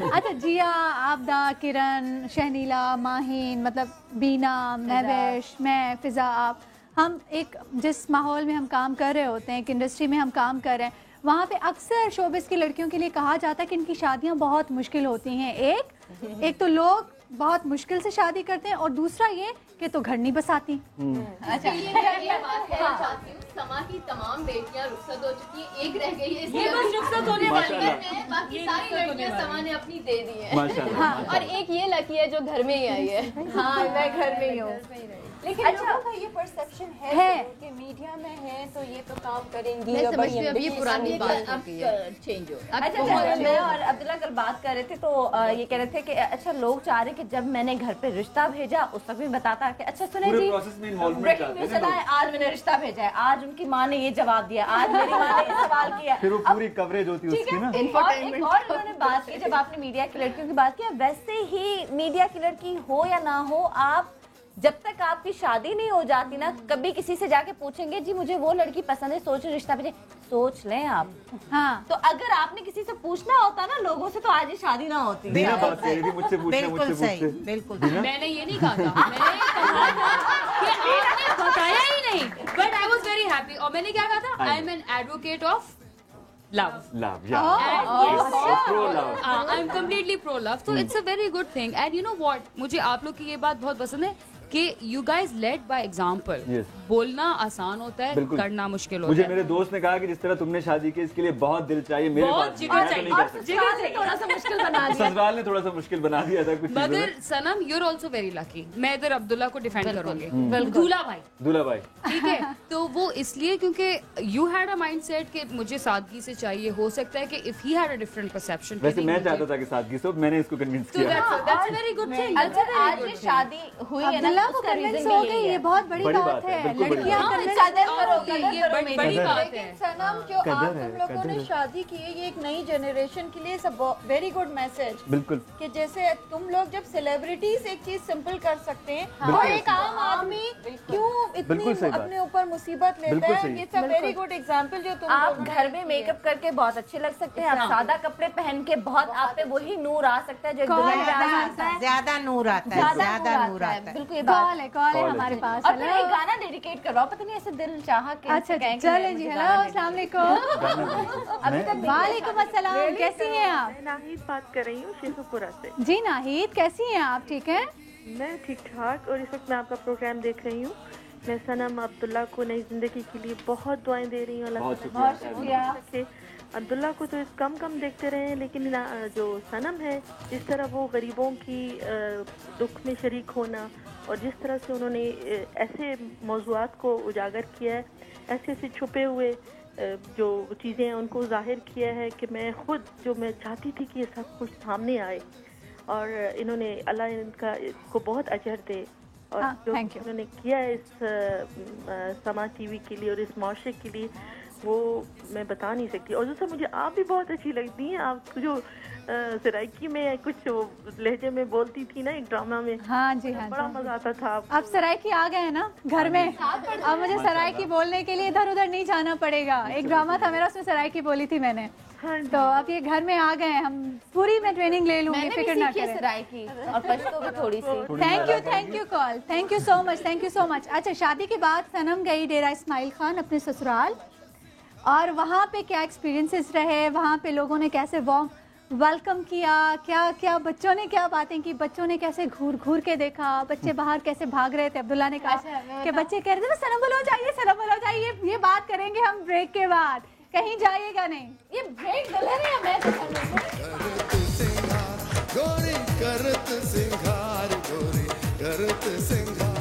S2: अच्छा, जिया, आबदा, किरण, शहनीला, माहीन, मतलब बीना, महवेश, मैं, फिजा, आप, हम एक जिस माहौल में हम काम कर रहे होते हैं, एक इंडस्ट्री में हम काम कर रहे हैं, वहाँ पे अक्सर शोबिस की लड़कियों के लिए कहा जाता है कि इनकी शादियाँ बहुत मुश्किल होती हैं। एक तो लोग बहुत मुश्किल से शादी करते हैं, और दूसरा ये कि तो घर नहीं बसाती।
S3: अच्छा, ये बात कहना चाहती हूँ समा की तमाम बेटियां रुखसत हो चुकी है, एक रह गई है,
S6: ये बस रुखसत होने वाली है,
S3: बाकी सारी लड़कियां समा ने अपनी दे दी है।
S15: माशाल्लाह।
S3: और एक ये लकी है जो घर में ही आई है।
S11: हाँ, मैं घर में ही हूँ। लेकिन
S3: अच्छा,
S11: लोगों का ये परसेप्शन है कि मीडिया में है तो ये तो काम करेंगी।
S3: मैं समझती हूँ अब ये पुरानी बात अब चेंज हो। अच्छा, मैं और अब्दुल्ला कल बात कर रहे थे तो ये कह रहे थे कि अच्छा लोग चाह रहे कि जब मैंने घर पे रिश्ता भेजा उस वक्त भी बताता कि अच्छा सुने जी ब्रेकिंग न्यूज़ चला है, आज मैंने रिश्ता भेजा है, आज उनकी माँ ने ये जवाब दिया, आज मेरी माँ ने ये सवाल किया,
S15: फिर वो पूरी कवरेज होती है उसकी ना।
S3: और उन्होंने बात की जब आपने मीडिया की लड़कियों की बात की, वैसे ही मीडिया की लड़की हो या ना हो, आप जब तक आपकी शादी नहीं हो जाती ना, कभी किसी से जाके पूछेंगे जी मुझे वो लड़की पसंद है, सोच रिश्ता भेजे, सोच लें आप। हाँ, तो अगर आपने किसी से पूछना होता ना लोगों से तो आज ये शादी ना होती।
S15: दीना बात कह रही थी मुझसे पूछना,
S10: बिल्कुल सही, बिल्कुल।
S6: मैंने ये नहीं कहा था, मैंने कहा था कि आपने बताया ही नहीं, but I was very happy. और मैंने क्या कहा था, I am an advocate of love.
S15: Love, yeah. Pro love.
S6: I'm completely pro love. So it's a very good thing. And you know what? मुझे आप लोग की ये बात बहुत पसंद है कि you guys led by example.
S15: Yes.
S6: बोलना आसान होता है, करना मुश्किल होता है।
S15: मुझे मेरे दोस्त ने कहा कि जिस तरह तुमने शादी की इसके लिए बहुत दिल चाहिए, मेरे
S6: बहुत जिगर चाहिए,
S3: थोड़ा सा मुश्किल बना दिया।
S15: ससुराल ने थोड़ा सा मुश्किल बना दिया था कुछ।
S6: मगर सनम you're also very lucky. मैं इधर अब्दुल्ला को डिफेंड करूंगी, दूल्हा भाई, ठीक है। तो वो इसलिए क्योंकि you had a mindset कि मुझे सादगी से चाहिए, हो सकता है कि if he had a different perception।
S15: वैसे मैं चाहता था कि सादगी से, मैंने इसको कन्विंस किया।
S6: That's a very good thing।
S3: अच्छा, आज ये शादी हुई है ना, उसका रीजन
S2: हो गई, ये बहुत बड़ी बात है। लड़कियां
S3: कदर करोगी,
S6: ये बड़ी बात है।
S11: सनम जो आप तुम लोगों ने शादी की है, ये एक नई जनरेशन के लिए सब वेरी गुड मैसेज।
S15: बिल्कुल
S11: कि जैसे तुम लोग जब सेलिब्रिटीज एक चीज सिंपल कर सकते हैं, तो एक आम आदमी क्यों इतनी अपने ऊपर मुसीबत लेता है। ये सब वेरी गुड एग्जांपल जो तुम
S3: आप घर में मेकअप करके बहुत अच्छे लग सकते हैं, आप सादा कपड़े पहन के बहुत आप पे वही नूर आ सकता है जो एक दुल्हन पे आ सकता है।
S10: ज्यादा नूर आता है, ज्यादा नूर आता है।
S3: बिल्कुल,
S2: कॉल है हमारे पास।
S3: और फिर एक गाना डेडिकेट करवाओ, पता नहीं ऐसे दिल चाहा के।
S2: अच्छा चलें जी। हेलो, अस्सलाम वालेकुम।
S3: अभी तक
S2: वालेकुम अस्सलाम, कैसी हैं आप?
S9: मैं नाहिद बात कर रही हूँ शेखुपुरा से।
S2: जी नाहिद, कैसी हैं आप? ठीक है,
S9: मैं ठीक ठाक। और इस वक्त मैं आपका प्रोग्राम देख रही हूँ। मैं सनम अब्दुल्ला को नई जिंदगी के लिए बहुत दुआएं दे रही हूँ।
S3: बहुत शुक्रिया।
S9: अब्दुल्ला को तो कम देखते रहे, लेकिन जो सनम है, जिस तरह वो गरीबों की दुख में शरीक होना और जिस तरह से उन्होंने ऐसे मौज़ूआत को उजागर किया है, ऐसे छुपे हुए जो चीज़ें हैं उनको जाहिर किया है कि मैं खुद जो मैं चाहती थी कि ये सब कुछ सामने आए। और इन्होंने अल्लाह इनका को बहुत अजर दे। और जो इन्होंने किया है इस समा टीवी के लिए और इस माशरे के लिए, वो मैं बता नहीं सकती। और दूसरा मुझे आप भी बहुत अच्छी लगती हैं। आप जो सराइकी में कुछ लहजे में बोलती थी ना एक ड्रामा में।
S2: हाँ जी, हाँ,
S9: बड़ा मजा आता था।
S2: अब सराइकी आ गए हैं ना घर में, अब मुझे सराइकी बोलने के लिए इधर उधर नहीं जाना पड़ेगा। एक ड्रामा था मेरा, उसमें सराइकी बोली थी मैंने। तो अब ये घर में आ गए, हम पूरी मैं ट्रेनिंग ले लूंगी, फिक्र ना करें।
S3: सराइकी और पश्तो भी थोड़ी सी।
S2: Thank you call, thank you so much. अच्छा, शादी के बाद सनम गई डेरा इस्माइल खान अपने ससुराल, और वहाँ पे क्या एक्सपीरियंसेस रहे, वहाँ पे लोगों ने कैसे वार्म वेलकम किया, क्या बच्चों ने क्या बातें की, बच्चों ने कैसे घूर के देखा, बच्चे बाहर कैसे भाग रहे थे। अब्दुल्ला ने कहा कि बच्चे कह रहे थे सनम बोलो जाइए। ये बात करेंगे हम ब्रेक के बाद, कहीं जाइएगा नहीं। ये ब्रेक दुल्हन है, मैं तो
S12: गोरी करत सिंगार, गोरी करत सिंगार।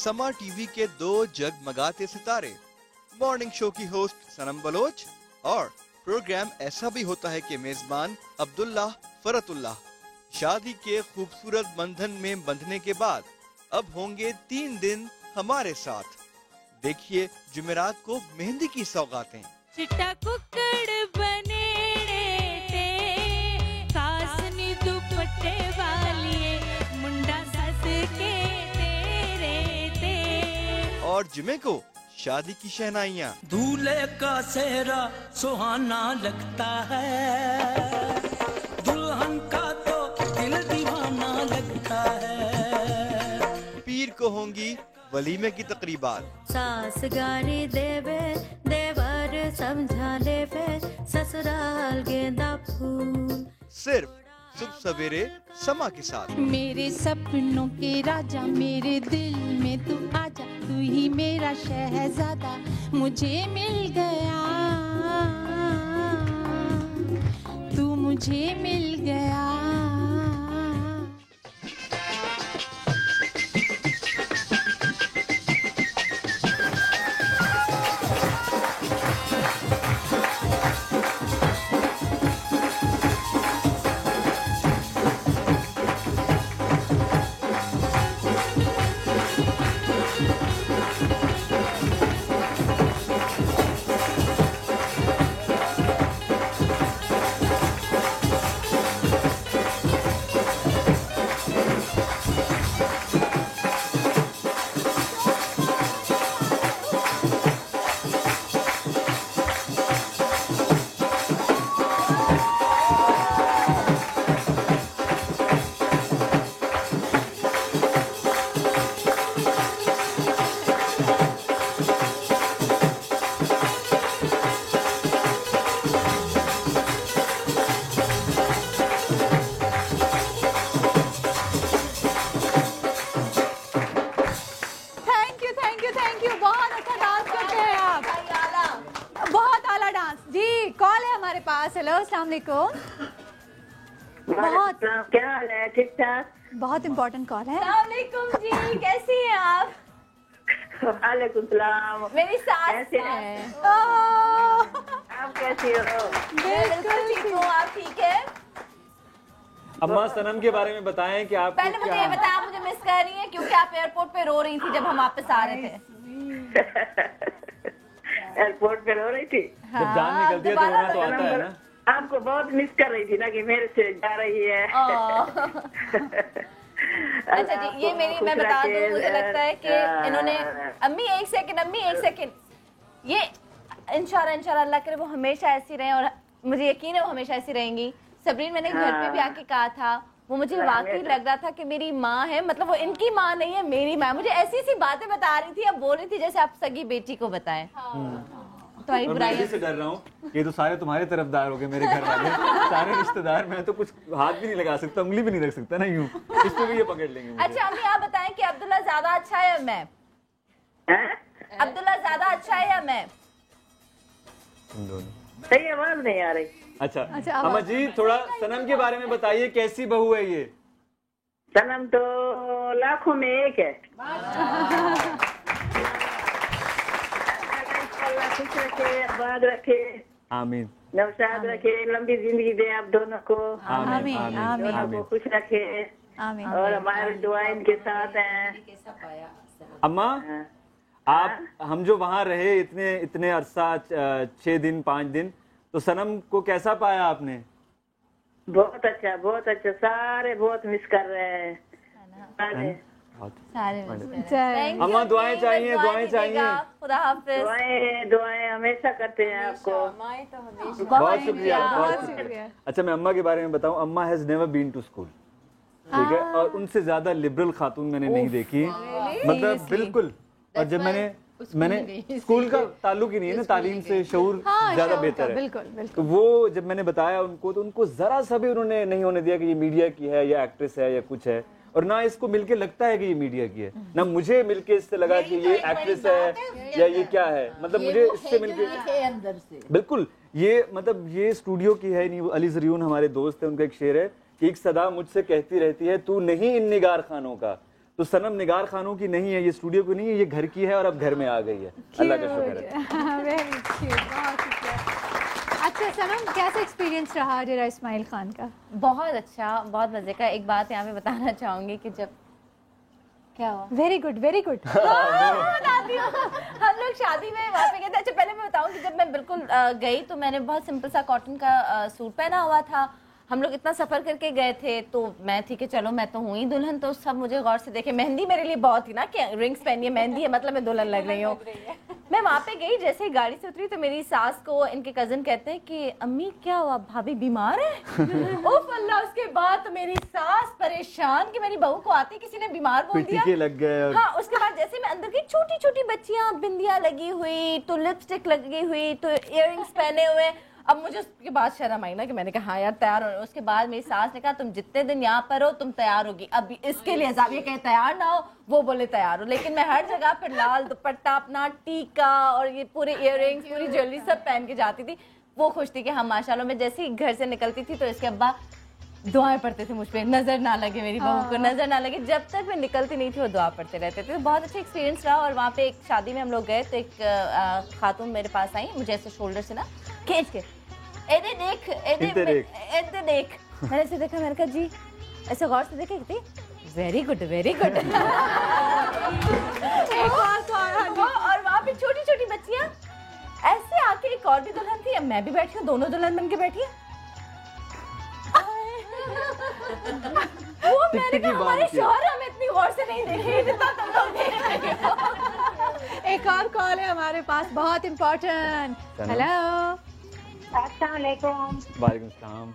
S1: समा टीवी के 2 जगमगाते सितारे, मॉर्निंग शो की होस्ट सनम बलोच, और प्रोग्राम ऐसा भी होता है कि मेजबान अब्दुल्ला फरतुल्लाह। शादी के खूबसूरत बंधन में बंधने के बाद अब होंगे 3 दिन हमारे साथ। देखिए जुमेरात को मेहंदी की सौगातें।
S7: चिट्टा कुक्कड़ बने ते कासनी दुपट्टे वालिए मुंडा सस के तेरे ते।
S1: और जुमे को शादी की शहनाइयाँ।
S8: दूल्हे का सेहरा सुहाना लगता है, दुल्हन का तो दिल दीवाना लगता है।
S1: पीर को होंगी वलीमे की तकरीबात।
S7: सास गारी देवे देवर समझा लेवे ससुराल गेंदा फूल।
S1: सिर्फ सुबह सवेरे समा के साथ।
S7: मेरे सपनों के राजा मेरे दिल में तू आजा, तू ही मेरा शहजादा मुझे मिल गया, तू मुझे मिल गया।
S2: हेलो अस्सलाम वालेकुम। बहुत
S4: क्या हाल है? ठीक ठाक।
S2: बहुत इम्पोर्टेंट कॉल है।
S3: अस्सलाम वालेकुम जी, कैसी हैं आप?
S4: वालेकुम सलाम।
S3: मेरी सास
S4: कैसे
S3: हैं।
S4: आप कैसी हो?
S3: बिल्कुल ठीक हूँ, आप ठीक है?
S15: अम्मा सनम के बारे में बताएं कि आप
S3: पहले मुझे ये बताएं, आप मुझे मिस कर रही हैं क्योंकि आप एयरपोर्ट पे रो रही थी जब हम वापस आ रहे थे।
S4: एयरपोर्ट पे रो रही थी।
S15: जब जान निकलती है तो रोना तो आता है ना।
S4: आपको बहुत मिस कर रही थी ना कि मेरे से जा रही है।
S3: अच्छा जी, ये मेरी मैं बता दूं, मुझे लगता है कि इन्होंने अम्मी एक सेकंड ये इंशाल्लाह अल्लाह करे वो हमेशा ऐसी रहे, और मुझे यकीन है वो हमेशा ऐसी रहेंगी। सबरीन मैंने घर पे भी आके कहा था, वो मुझे वाकई लग रहा था कि मेरी माँ है, मतलब वो इनकी माँ नहीं है, मेरी माँ। मुझे ऐसी सी बातें बता रही थी, अब बोल रही थी जैसे आप सगी बेटी को बताएं।
S15: और मैं इसी से डर रहा हूँ, ये तो सारे तुम्हारे तरफदार हो गए मेरे घर वाले, सारे रिश्तेदार। मैं तो कुछ हाथ भी नहीं लगा सकता, उंगली भी नहीं रख सकता ना यूं, इस पे भी ये पकड़ लेंगे मुझे।
S3: अच्छा अम्मी आप बताएं कि अब्दुल्ला ज्यादा अच्छा है या मैं? अब्दुल्ला ज्यादा अच्छा है या मैं?
S4: सही आवाज नहीं आ रही।
S15: अच्छा अम्मा जी, थोड़ा सनम के बारे में बताइए, कैसी बहू है ये?
S4: सनम तो लाखों में एक है। खुश रखे, आबाद रखे,
S15: आमीन।
S4: नौशाद रखे, लंबी जिंदगी दे आप दोनों को।
S15: आमीन आमीन
S4: दोनों को खुश रखे।
S2: आमीन।
S4: और हमारे दुआ इनके साथ हैं।
S15: अम्मा आप, हम जो वहाँ रहे इतने अरसा, 6 दिन 5 दिन, तो सनम को कैसा पाया आपने?
S4: बहुत अच्छा, सारे बहुत मिस कर रहे हैं।
S15: अम्मा दुआएं चाहिए,
S3: खुदा हाफिज।
S4: दुआएं हमेशा करते हैं आपको।
S15: बहुत शुक्रिया, बहुत शुक्रिया। अच्छा मैं अम्मा के बारे में बताऊं, Amma has never been to school, ठीक है, और उनसे ज्यादा लिबरल खातून मैंने नहीं देखी, मतलब बिल्कुल। और जब मैंने स्कूल का ताल्लुक ही नहीं है ना, तालीम से शऊर ज्यादा बेहतर है। बिल्कुल। तो वो जब मैंने बताया उनको, तो उनको जरा सा भी उन्होंने नहीं होने दिया कि ये मीडिया की है या एक्ट्रेस है या कुछ है, और ना इसको मिलके लगता है कि ये मीडिया की है, ना मुझे मिलके इससे लगा कि ये एक्ट्रेस है या ये क्या है, मतलब मुझे इससे मिलके
S5: अंदर से
S15: बिल्कुल ये, मतलब ये स्टूडियो की है नहीं। अली जरियून हमारे दोस्त है, उनका एक शेर है कि एक सदा मुझसे कहती रहती है, तू नहीं इन निगार खानों का, तो सनम निगार खानों की नहीं है, ये स्टूडियो की नहीं है, ये घर की है और अब घर में आ गई है। अल्लाह का शुक्र है।
S2: अच्छा सनम, कैसा एक्सपीरियंस रहा जरा इस्माइल खान का?
S3: बहुत अच्छा, बहुत मजे का। एक बात यहाँ पे बताना चाहूंगी कि जब क्या हुआ,
S2: वेरी गुड वेरी गुड,
S3: बताती हूँ। हम लोग शादी में वहाँ पे गए थे। अच्छा पहले मैं बताऊँ कि जब मैं बिल्कुल गई तो मैंने बहुत सिंपल सा कॉटन का सूट पहना हुआ था। हम लोग इतना सफर करके गए थे तो मैं ठीक है चलो मैं तो हूँ ही दुल्हन, तो सब मुझे गौर से देखे। मेहंदी मेरे लिए बहुत थी ना कि रिंग्स पहनी है, मेहंदी है मतलब मैं दुल्हन लग रही हूँ। मैं वहाँ पे गई, जैसे ही गाड़ी से उतरी तो मेरी सास को इनके कजन कहते हैं कि अम्मी क्या हुआ, भाभी बीमार है? उफ अल्लाह। उसके बाद तो मेरी सास परेशान कि मेरी बहू को आती किसी ने बीमार बोल दिया।
S15: लग गए और...
S3: हाँ, उसके बाद जैसे मैं अंदर की छोटी छोटी बच्चियाँ, बिंदिया लगी हुई, तो लिपस्टिक लगी हुई, तो इयररिंग्स पहने हुए। अब मुझे उसके बाद शर्म आई ना कि मैंने कहा हाँ यार तैयार हो। उसके बाद मेरी सास ने कहा तुम जितने दिन यहाँ पर हो तुम तैयार होगी, अब इसके लिए साहब ये कहे तैयार ना हो, वो बोले तैयार हो। लेकिन मैं हर जगह पर लाल दुपट्टा, अपना टीका और ये पूरे इयररिंग्स, पूरी ज्वेलरी सब पहन के जाती थी। वो खुश थी कि हम माशाल्लाह। मैं जैसे ही घर से निकलती थी तो इसके अब्बा दुआएं पढ़ते थे मुझ पे, नजर ना लगे, मेरी बहू को नजर ना लगे। जब तक मैं निकलती नहीं थी वो दुआ पढ़ते रहते थे। तो बहुत अच्छा एक्सपीरियंस रहा। और वहाँ पे एक शादी में हम लोग गए तो एक खातून मेरे पास आई, मुझे ऐसे शोल्डर से ना खींच के इधर देख, इधर देख। मैंने ऐसे देखा, मैंने कहा जी, ऐसे गौर से देखे थी, वेरी गुड वेरी गुड। और वहाँ पे छोटी छोटी बच्चियाँ ऐसे आके, एक और भी दुल्हन थी, अब मैं भी बैठी हूँ, दोनों दुल्हन बन के बैठी है। वो मैंने कहा हमारे शौहर हमें इतनी गौर से नहीं देखे जितना तुम लोग देख रहे हो।
S2: एक और कॉल है हमारे पास, बहुत इम्पोर्टेंट। हेलो,
S4: अस्सलामुअलैकुम।
S15: वालेकुम सलाम।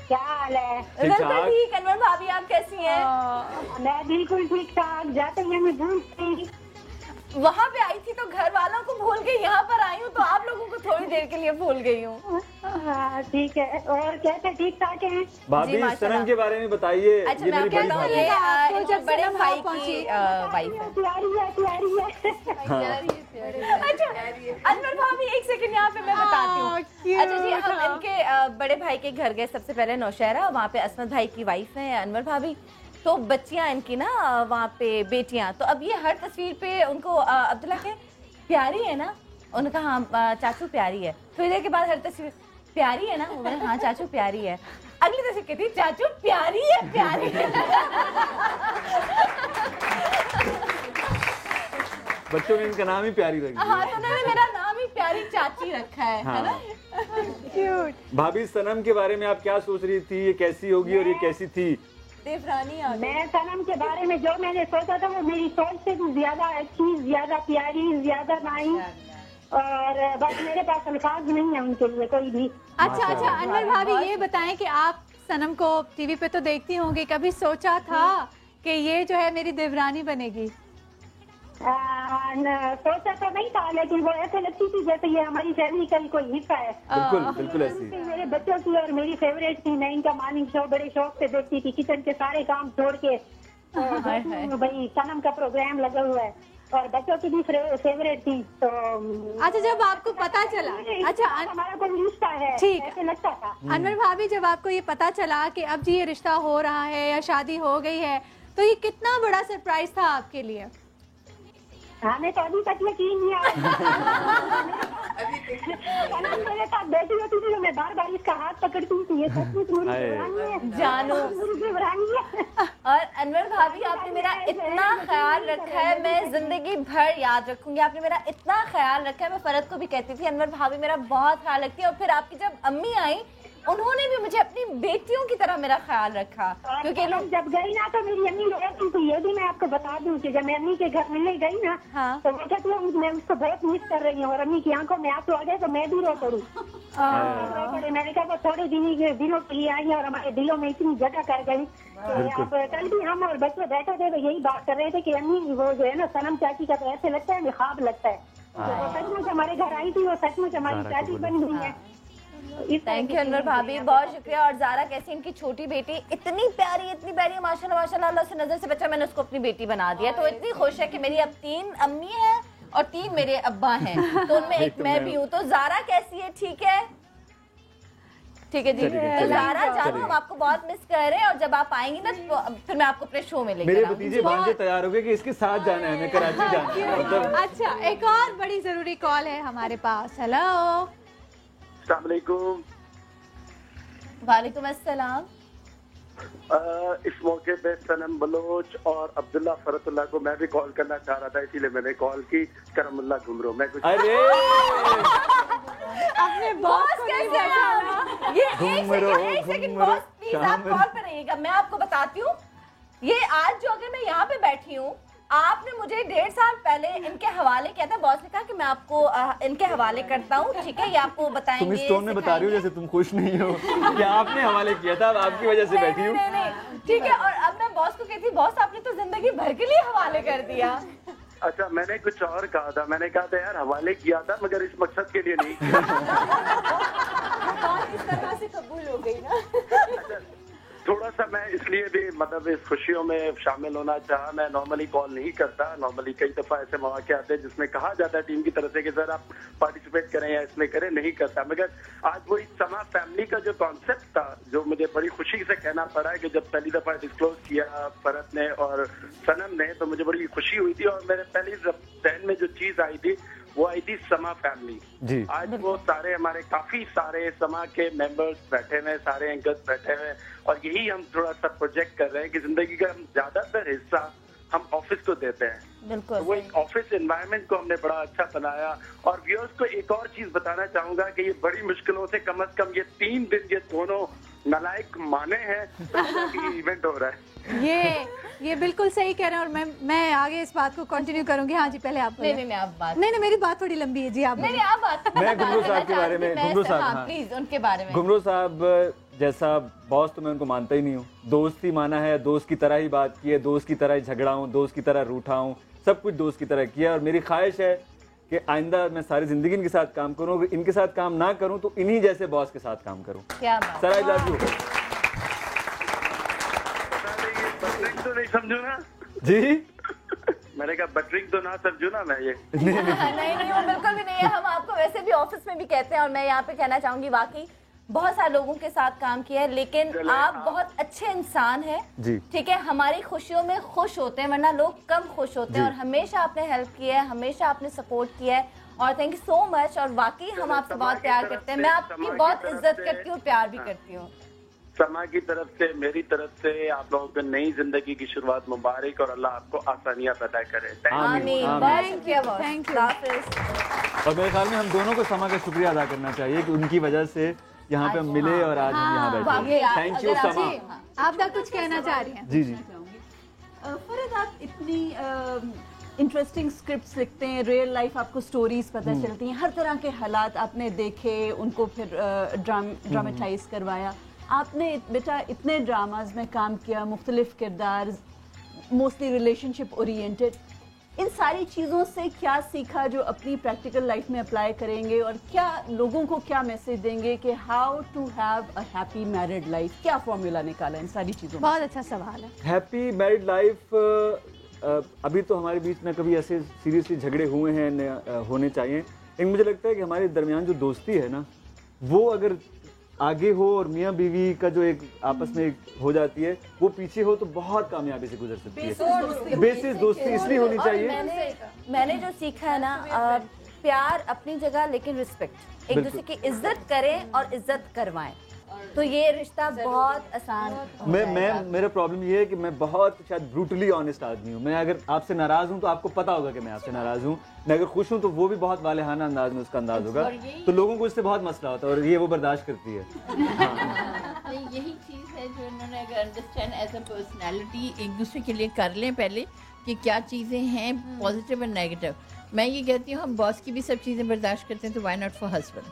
S4: क्या हाल है?
S3: ठीक। अनवर भाभी आप कैसी हैं?
S4: मैं बिल्कुल ठीक ठाक। जाते हैं मैं भूल गई,
S3: वहाँ पे आई थी तो घर वालों को भूल गई, यहाँ पर आई हूँ तो आप लोगों को थोड़ी देर के लिए भूल गई हूँ।
S4: ठीक है। और कैसे ठीक ठाक हैं?
S15: भाभी सनम के बारे में बताइए।
S3: अच्छा मैं क्या कहूँ, ये जब बड़े भाई की वाइफ है। अच्छा अनवर भाभी एक सेकंड यहाँ पे मैं बताती हूँ। अच्छा जी, हम इनके बड़े भाई के घर गए सबसे पहले नौशहरा, वहाँ पे असमत भाई की वाइफ है अनवर भाभी। तो बच्चियां इनकी ना वहाँ पे बेटियां, तो अब ये हर तस्वीर पे उनको अब्दुल्ला के प्यारी है ना, उनका हाँ चाचू प्यारी है। फिर देर के बाद हर तस्वीर प्यारी है ना, वो बोले हाँ चाचू प्यारी है। अगली तस्वीर कहती चाचू प्यारी है, प्यारी है।
S15: बच्चों ने इनका नाम ही प्यारी रखा।
S3: हाँ तो उन्होंने मेरा नाम ही प्यारी चाची रखा है,
S15: हाँ।
S3: है ना?
S2: क्यूट।
S15: भाभी सनम के बारे में आप क्या सोच रही थी, ये कैसी होगी और ये कैसी थी?
S4: मैं सनम के बारे में जो मैंने सोचा था वो मेरी सोच से भी ज्यादा अच्छी, ज्यादा प्यारी, ज्यादा नाइस, और बस मेरे पास अल्फाज नहीं है उनके लिए कोई भी।
S2: अच्छा अनवर भाभी ये बताएं कि आप सनम को टीवी पे तो देखती होंगी, कभी सोचा था कि ये जो है मेरी देवरानी बनेगी?
S4: सोचा तो नहीं था, लेकिन वो ऐसे लगती थी जैसे ये हमारी फैमिली का कोई हिस्सा है।
S15: बिल्कुल ऐसी।
S4: मेरे बच्चों की और मेरी फेवरेट थी। मैं इनका मॉर्निंग शो बड़े शौक से देखती थी, किचन के सारे काम छोड़ के। भाई सनम का प्रोग्राम लगा हुआ है और बच्चों की भी फेवरेट थी। तो
S2: अच्छा जब आपको पता चला, अच्छा
S4: हमारा कोई रिश्ता है,
S2: ठीक
S4: ऐसे लगता था।
S2: अनवर भाभी जब आपको ये पता चला कि अब जी ये रिश्ता हो रहा है या शादी हो गई है, तो ये कितना बड़ा सरप्राइज था आपके लिए?
S4: हमें तो अभी तक यकीन नहीं आया। मेरे साथ बैठी होती थी तो मैं बार बार इसका हाथ पकड़ती थी, ये सचमुच मेरी देवरानी है,
S3: जानू
S4: मेरी देवरानी है।
S3: और अनवर भाभी आपने मेरा इतना ख्याल रखा है, मैं जिंदगी भर याद रखूंगी। आपने मेरा इतना ख्याल रखा है। मैं फरद को भी कहती थी अनवर भाभी मेरा बहुत ख्याल रखती है। और फिर आपकी जब अम्मी आई उन्होंने भी मुझे अपनी बेटियों की तरह मेरा ख्याल रखा, क्योंकि लोग
S4: जब गई ना तो मेरी अम्मी रहती थी। ये भी मैं आपको बता दूं कि जब मैं अम्मी के घर मिलने गई ना, तो वो कहती है मैं उसको बहुत मिस कर रही हूँ, और अम्मी की आंखों में आंसू आ गए तो मैं भी रो पड़ी। मैंने कहा वो थोड़े दिनों के लिए आई और हमारे दिलों में इतनी जगह कर गई। अब कल भी हम और बच्चे बैठे थे तो यही बात कर रहे थे कि अम्मी वो जो है ना सनम चाची का तो ऐसे लगता है ख्वाब लगता है। वो सचमुच हमारे घर आई थी, वो सचमुच हमारी चाची बन गई है।
S3: थैंक यू अनवर भाभी, बहुत शुक्रिया। और ज़ारा कैसी इनकी छोटी बेटी इतनी प्यारी माशाल्लाह माशाल्लाह, अल्लाह से नजर से बचा, मैंने उसको अपनी बेटी बना दिया। तो इतनी खुश है कि मेरी अब 3 अम्मी हैं और 3 मेरे अब्बा हैं, तो उनमें एक मैं भी हूँ। तो ज़ारा कैसी है, ठीक है? ठीक है जी। ज़ारा जानो, हम आपको बहुत मिस कर रहे हैं और जब आप आएंगी ना तो फिर मैं आपको अपने शो में लेकर
S15: मेरे भतीजे भांजे तैयार हो गए कि इसके साथ जाना है, हमें कराची जाना है।
S2: अच्छा, एक और बड़ी जरूरी कॉल है हमारे पास। हेलो,
S14: अस्सलाम वालेकुम।
S3: वालेकुम अस्सलाम।
S14: इस मौके पे सनम बलोच और अब्दुल्ला फरतुल्लाह को मैं भी कॉल करना चाह रहा था, इसीलिए मैंने कॉल की। करमुल्ला घुमरो, मैं कुछ
S3: अपने बॉस कैसे ये एक सेकंड बॉस प्लीज आप कॉल पे रहिएगा, मैं आपको बताती हूँ। ये आज जो अगर मैं यहाँ पे बैठी हूँ, आपने मुझे 1.5 साल पहले इनके हवाले किया था। बॉस ने कहा कि मैं आपको इनके हवाले करता हूँ, ठीक है, ये आपको बताएंगे।
S15: तुम इस टोन में बता रही हो जैसे तुम खुश नहीं हो कि आपने हवाले किया था, अब आपकी वजह से बैठी हूँ।
S3: नहीं, ठीक है। और अब मैं बॉस को कहती, बॉस आपने तो जिंदगी भर के लिए हवाले कर दिया।
S14: अच्छा, मैंने कुछ और कहा था, मैंने कहा था यार हवाले किया था मगर इस मकसद के लिए नहीं किया।
S11: इस तरह से कबूल हो गई ना।
S14: थोड़ा सा मैं इसलिए भी मतलब इस खुशियों में शामिल होना चाहा। मैं नॉर्मली कॉल नहीं करता, नॉर्मली कई दफा ऐसे मौके आते हैं जिसमें कहा जाता है टीम की तरफ से कि सर आप पार्टिसिपेट करें या इसमें करें, नहीं करता। मगर आज वही समा फैमिली का जो कॉन्सेप्ट था, जो मुझे बड़ी खुशी से कहना पड़ा है कि जब पहली दफा डिस्क्लोज किया फरत ने और सनम ने, तो मुझे बड़ी खुशी हुई थी। और मेरे पहली जहन में जो चीज आई थी वो आई थी समा फैमिली जी। आज वो सारे हमारे काफी सारे समा के मेंबर्स बैठे हुए, सारे एंकर्स बैठे हुए, और यही हम थोड़ा सा प्रोजेक्ट कर रहे हैं कि जिंदगी का हम ज्यादातर हिस्सा हम ऑफिस को देते हैं।
S3: बिल्कुल,
S14: तो वो एक ऑफिस एनवायरनमेंट को हमने बड़ा अच्छा बनाया। और व्यूअर्स को एक और चीज बताना चाहूंगा कि ये बड़ी मुश्किलों से कम ये 3 दिन ये दोनों नालायक माने हैं तो इवेंट हो रहा है।
S2: ये बिल्कुल सही कह रहे हैं। और मैं आगे इस बात को कंटिन्यू करूंगी। हाँ जी, पहले आप
S3: नहीं आप बात
S2: नहीं मेरी बात थोड़ी लंबी है जी। आप
S3: नहीं आप बात।
S15: मैं घुमरो साहब के बारे में, घुमरो साहब
S3: प्लीज उनके बारे में।
S15: घुमरो साहब जैसा बॉस तो मैं उनको मानता ही नहीं हूँ। दोस्त ही माना है, दोस्त की तरह ही बात की है, दोस्त की तरह ही झगड़ा हूँ, दोस्त की तरह रूठा हूँ, सब कुछ दोस्त की तरह किया। और मेरी ख्वाहिश है कि आइंदा मैं सारी जिंदगी इनके साथ काम करूँ। अगर इनके साथ काम ना करूँ तो इन्हीं जैसे बॉस के साथ काम करूँ।
S3: क्या बात।
S15: Sir I love you.
S14: तो नहीं समझू ना
S15: जी,
S14: मैंने कहा बटरिंग तो ना समझू ना मैं ये।
S3: नहीं वो बिल्कुल भी नहीं है। हम आपको वैसे भी ऑफिस में भी कहते हैं। और मैं यहाँ पे कहना चाहूंगी, वाकई बहुत सारे लोगों के साथ काम किया है, लेकिन आप बहुत अच्छे इंसान हैं, ठीक है। हमारी खुशियों में खुश होते हैं, वरना लोग कम खुश होते हैं। और हमेशा आपने हेल्प किया है, हमेशा आपने सपोर्ट किया है, और थैंक यू सो मच। और वाकई हम आपसे बहुत प्यार करते हैं। मैं आपकी बहुत इज्जत करती हूँ, प्यार भी करती हूँ।
S14: समा की तरफ से, मेरी तरफ से आप लोगों को नई जिंदगी की शुरुआत मुबारक, और अल्लाह आपको आसानियां पैदा करे।
S3: आमीन। Thank you.
S15: और मेरे ख्याल में हम दोनों को समा का शुक्रिया अदा करना चाहिए कि उनकी वजह से यहाँ पे हम मिले और आज हम यहाँ बैठे। थैंक यू समा।
S2: आप कुछ कहना चाह रही हैं?
S15: जी
S13: फरद, आप इतनी इंटरेस्टिंग स्क्रिप्ट्स लिखते हैं, रियल लाइफ आपको स्टोरीज पता चलती हैं, हर तरह के हालात आपने देखे, उनको फिर ड्रामेटाइज करवाया। आपने बेटा इतने ड्रामाज में काम किया, मुख्तलिफ किरदार, मोस्टली रिलेशनशिप ओरिएंटेड। इन सारी चीज़ों से क्या सीखा जो अपनी प्रैक्टिकल लाइफ में अप्लाई करेंगे, और क्या लोगों को क्या मैसेज देंगे कि how to have a happy married life? क्या फॉर्मूला निकाला इन सारी चीज़ों में?
S2: बहुत अच्छा सवाल है।
S15: हैप्पी मैरिड लाइफ अभी तो हमारे बीच में कभी ऐसे सीरियसली झगड़े हुए हैं, होने चाहिए। लेकिन मुझे लगता है कि हमारे दरमियान जो दोस्ती है ना, वो अगर आगे हो और मियाँ बीवी का जो एक आपस में हो जाती है, वो पीछे हो तो बहुत कामयाबी से गुजर सकती है। बेसिस दोस्ती इसलिए होनी चाहिए।
S3: मैंने जो सीखा है ना, प्यार अपनी जगह, लेकिन रिस्पेक्ट, एक दूसरे की इज्जत करें और इज्जत करवाएं, तो ये रिश्ता बहुत आसान।
S15: मेरा प्रॉब्लम ये है कि मैं बहुत शायद ब्रूटली ऑनेस्ट आदमी हूँ। मैं अगर आपसे नाराज हूँ तो आपको पता होगा कि मैं आपसे नाराज हूँ। मैं अगर खुश हूँ तो वो भी बहुत वालेहाना अंदाज में उसका अंदाज होगा, तो लोगों को इससे बहुत मसला होता है, और ये वो बर्दाश्त करती है।
S5: यही चीज़ है जो इन्होंने अगर अंडरस्टैंड एज अ पर्सनैलिटी एक दूसरे के लिए कर लें पहले, कि क्या चीज़ें हैं पॉजिटिव और नेगेटिव। मैं ये कहती हूँ, हम बॉस की भी सब चीज़ें बर्दाश्त करते हैं, तो वाई नॉट फॉर हस्बैंड,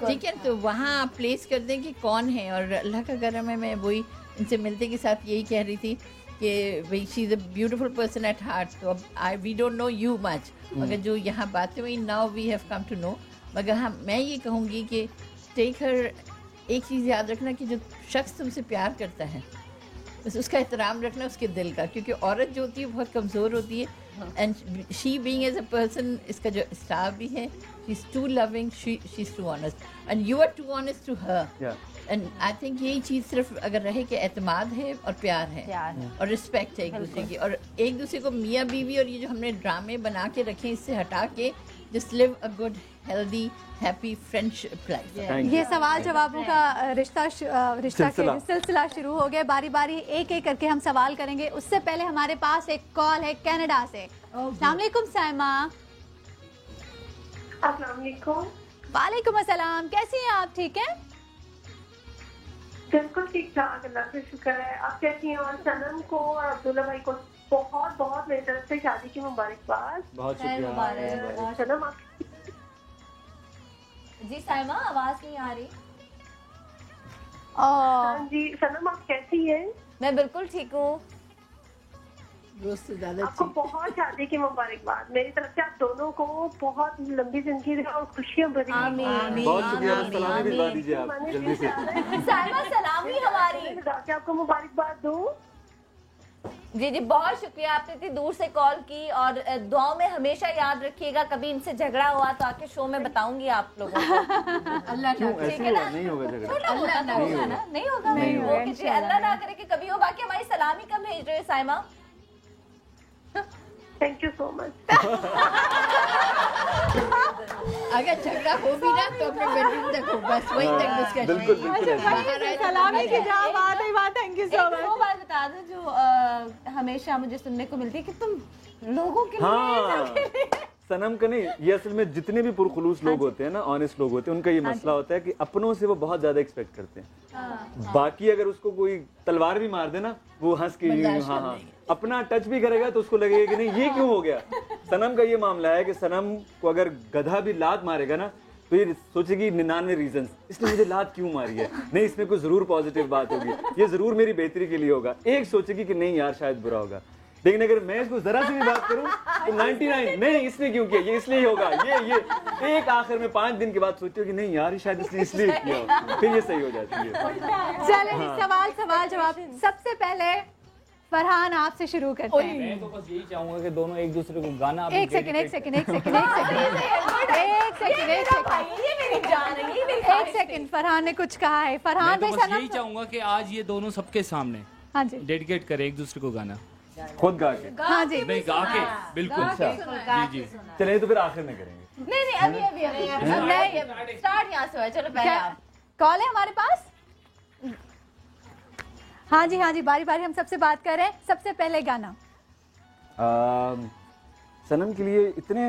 S5: ठीक है। तो वहाँ आप प्लेस कर दें कि कौन है। और अल्लाह का करम है, मैं वही इनसे मिलते के साथ यही कह रही थी कि भाई she is a beautiful person at heart. तो अब we don't know you much, मगर जो यहाँ बातें हुई, now we have come to know. मगर हाँ, मैं ये कहूँगी कि टेक हर, एक चीज़ याद रखना कि जो शख्स तुमसे प्यार करता है, बस उसका एहतराम रखना उसके दिल का, क्योंकि औरत जो होती है बहुत कमज़ोर होती है, and she being as a person, इसका जो स्टाफ भी है, she is too loving, she is too honest and you are too honest to her. And I think यही चीज़ सिर्फ अगर रहे कि एतमाद है और प्यार है और रिस्पेक्ट है एक दूसरे की, और एक दूसरे को मियाँ बीवी और ये जो हमने ड्रामे बना के रखे इससे हटा के just live a good healthy happy friendship life.
S2: ये सवाल जवाबों का रिश्ता के सिलसिला शुरू हो गया। बारी बारी एक एक करके हम सवाल करेंगे। उससे पहले हमारे पास एक कॉल है कनाडा से। अस्सलाम वालेकुम साइमा।
S16: अस्सलाम वालेकुम।
S2: वालेकुम अस्सलाम, कैसी हैं आप? ठीक हैं?
S16: बिल्कुल ठीक ठाक, अल्लाह का शुक्र है। आप कैसी हैं? और सनम को और अब्दुल्ला भाई को बहुत बहुत मेरी तरफ से शादी की मुबारकबाद।
S15: बहुत शुक्रिया
S16: सनम। आप
S3: जी साइमा, आवाज नहीं आ रही।
S16: जी सनम, आप कैसी हैं?
S3: मैं बिल्कुल ठीक हूँ।
S16: आपको बहुत शादी की मुबारकबाद मेरी तरफ से। आप दोनों को बहुत लंबी जिंदगी रहे और खुशियाँ भरी।
S15: बहुत शुक्रिया। सलामी भिजवा दीजिए आप जल्दी से।
S3: साइमा सलामी हमारी,
S16: आपको मुबारकबाद दूँ।
S3: जी जी बहुत शुक्रिया, आपने इतनी दूर से कॉल की और दुआओं में हमेशा याद रखिएगा। कभी इनसे झगड़ा हुआ तो आके शो में बताऊंगी आप लोगों को।
S2: अल्लाह
S15: क्यों ऐसे होगा? नहीं होगा झगड़ा,
S3: नहीं होगा, अल्लाह ना करे कि कभी हो। बाकी हमारी सलामी कब भेज रहे हो Saima?
S16: Thank you so much.
S5: अगर झगड़ा हो भी ना तो अपने बेडरूम तक हो, बस वहीं तक डिस्कशन।
S15: बिल्कुल
S2: सलामी की जहाँ बात है बात। Thank you so much.
S3: वो बात बता दो जो हमेशा मुझे सुनने को मिलती है कि तुम लोगों के लिए
S15: सनम का नहीं, ये असल में जितने भी पुरखुलूस लोग होते हैं ना, ऑनेस्ट लोग होते हैं, उनका ये मसला होता है कि अपनों से वो बहुत ज्यादा एक्सपेक्ट करते हैं। बाकी अगर उसको कोई तलवार भी मार दे ना, वो हंस के हाँ अपना टच भी करेगा तो उसको लगेगा कि नहीं ये क्यों हो गया। सनम का ये मामला है कि सनम को अगर गधा भी लात मारेगा ना तो ये सोचेगी 99 रीजंस इसने मुझे लात क्यों मारी है, नहीं इसमें कोई जरूर पॉजिटिव बात होगी, ये जरूर मेरी बेहतरी के लिए होगा। एक सोचेगी कि नहीं यार शायद बुरा होगा। लेकिन अगर मैं इसको जरा सी भी बात करूं तो 99 नहीं इसने क्यों किया, ये इसलिए होगा, ये एक आखिर में 5 दिन के बाद सोचती हो कि नहीं यार शायद इसलिए किया, फिर ये सही हो जाती है।
S2: चलिए सवाल जवाब। सबसे पहले फरहान आपसे शुरू करते हैं।
S18: मैं तो बस यही चाहूंगा कि दोनों एक दूसरे को गाना
S2: एक सेकंड फरहान ने कुछ कहा है। फरहान
S18: मैं तो बस यही चाहूंगा कि आज ये दोनों सबके सामने डेडिकेट करे एक दूसरे को गाना,
S15: खुद गा के।
S2: हाँ जी
S18: नहीं गा के बिल्कुल। जी
S15: चलिए तो फिर आखिर में करेंगे।
S3: नहीं अभी स्टार्ट यहाँ से हुआ। चलो पहले आप।
S2: कॉल है हमारे पास। हाँ जी बारी बारी हम सबसे बात कर रहे हैं। सबसे पहले गाना
S15: सनम के लिए इतने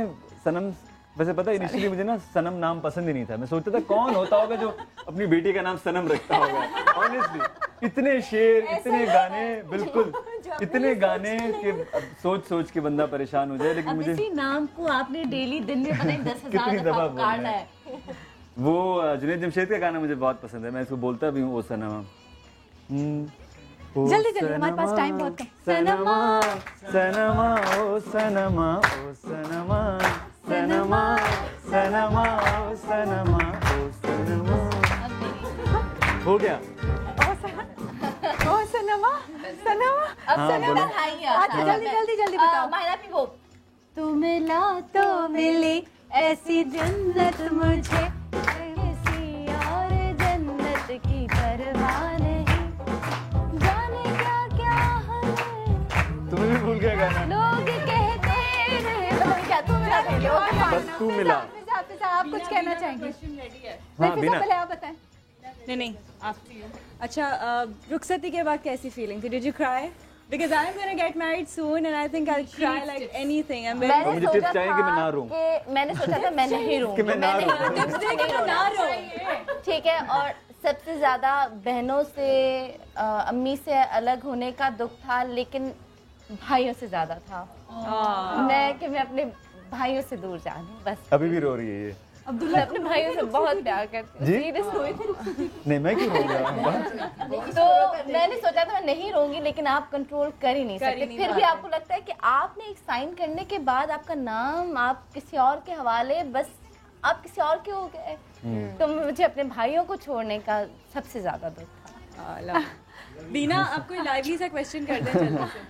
S15: सनम, वैसे पता है इनिशियली मुझे ना सनम नाम पसंद ही नहीं था। मैं सोचता था कौन होता होगा जो अपनी बेटी का नाम सनम रखता होगा। ऑनेस्टली इतने शेर, इतने गाने, बिल्कुल इतने गाने कि सोच के बंदा परेशान हो जाए। लेकिन मुझे
S3: इसी नाम को आपने डेली दिन में पता नहीं 10,000 दफा काटना है।
S15: वो जुनैद जमशेद का गाना मुझे बहुत पसंद है, मैं इसको बोलता भी हूँ ओ सनमा।
S2: जल्दी हमारे पास टाइम बहुत कम।
S15: सनमा सनमा ओ सनमा ओ सनमा सनमा सनमा ओ सनमा ओ सनमा। हो गया
S2: ओ सनमा
S3: अब सनमा
S2: जल्दी बताओ।
S3: मायना भी वो
S2: तू मिला तो मिली ऐसी जन्नत मुझे, किसी और जन्नत की परवाह नहीं, जाने क्या क्या है
S15: तुम्हें भी भूल गया गाना।
S2: लोग कहते रहे क्या तू मिला
S15: बस तू मिला।
S2: आप कुछ कहना चाहेंगे? पहले आप बताएं।
S20: नहीं अच्छा रुखसती के बाद कैसी फीलिंग थी? Did you cry? Because I'm going to get married soon and I think I'll cry like anything. I'm very
S15: मुझे टिप्स चाहिए कि मैं ना रोऊं।
S3: मैंने सोचा था मैं नहीं रोऊंगी। ठीक है। और सबसे ज्यादा बहनों से अम्मी से अलग होने का दुख था, लेकिन भाइयों से ज्यादा था। मैं अपने भाइयों से दूर जा रही हूँ बस।
S15: अभी भी रो रही है ये।
S3: अब्दुल्ला अपने भाइयों से बहुत प्यार करती हूँ।
S15: नहीं मैं क्यों रो रहा हूँ?
S3: तो मैंने सोचा था मैं नहीं रोऊंगी, लेकिन आप कंट्रोल कर ही नहीं सकते। फिर भी आपको लगता है कि आपने एक साइन करने के बाद आपका नाम आप किसी और के हवाले, बस आप किसी और के हो गए। तो मुझे अपने भाइयों को छोड़ने का सबसे ज्यादा दुख था।
S20: बीना आप कोई लाइवली सा क्वेश्चन कर दें जल्दी से।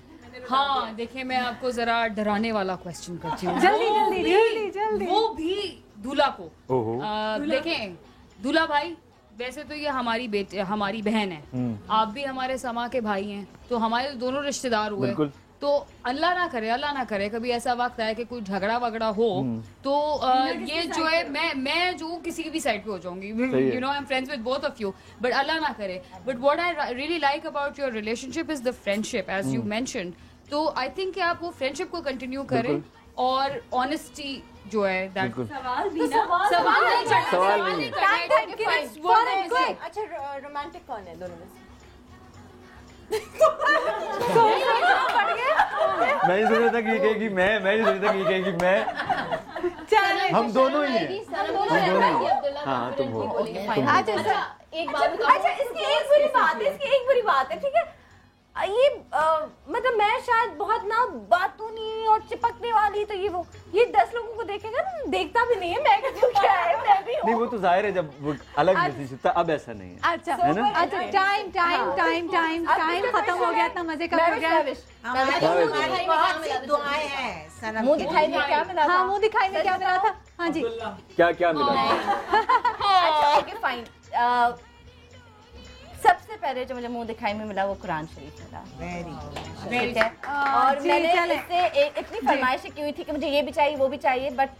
S6: हाँ देखिए, मैं आपको जरा डराने वाला क्वेश्चन करती हूँ।
S2: जल्दी।
S6: वो भी दूल्हा को देखें, दूल्हा भाई वैसे तो ये हमारी बहन है, आप भी हमारे समा के भाई हैं, तो हमारे दोनों रिश्तेदार हुए। तो अल्लाह ना करे कभी ऐसा वक्त आए कि कोई झगड़ा वगड़ा हो तो ये जो है मैं जो किसी की भी साइड पे हो जाऊंगी, you know, I am friends with both of you, but अल्लाह ना करे। But what I really like about your relationship is the friendship, as you mentioned. तो आई थिंक कि आप वो फ्रेंडशिप को कंटिन्यू करें और ऑनेस्टी जो है दैट
S11: सवाल अच्छा, रोमांटिक कौन है दोनों में से?
S15: मैं ही सोच रहा था कि ये कहेगी मैं ही सोच रहा था कि ये कहेगी मैं। हम दोनों ही हैं। हाँ तुम हो।
S3: अच्छा एक बात, अच्छा इसकी एक बुरी बात है, ठीक है, ये मतलब मैं शायद बहुत ना बातूनी और चिपकने वाली, तो ये 10 लोगों को देखेगा ना, देखता भी नहीं है मैं क्या है, मैं भी हूँ।
S15: नहीं वो तो जाहिर है जब वो अलग रिलेशनशिप था, अब ऐसा नहीं है।
S2: अच्छा है ना? अच्छा टाइम खत्म हो गया, इतना मजे का प्रोग्राम।
S10: दुआएं हैं,
S3: मुंह दिखाई में क्या मिला था?
S2: हाँ मुंह दिखाई में क्या मिला था? हाँ जी
S15: क्या मिला था?
S3: अच्छा ओके फाइन। सबसे पहले जो मुझे मुंह दिखाई में मिला वो कुरान शरीफ मिला, ठीक है। और मैंने इससे इतनी फरमाइशें की हुई थी कि मुझे ये भी चाहिए वो भी चाहिए, बट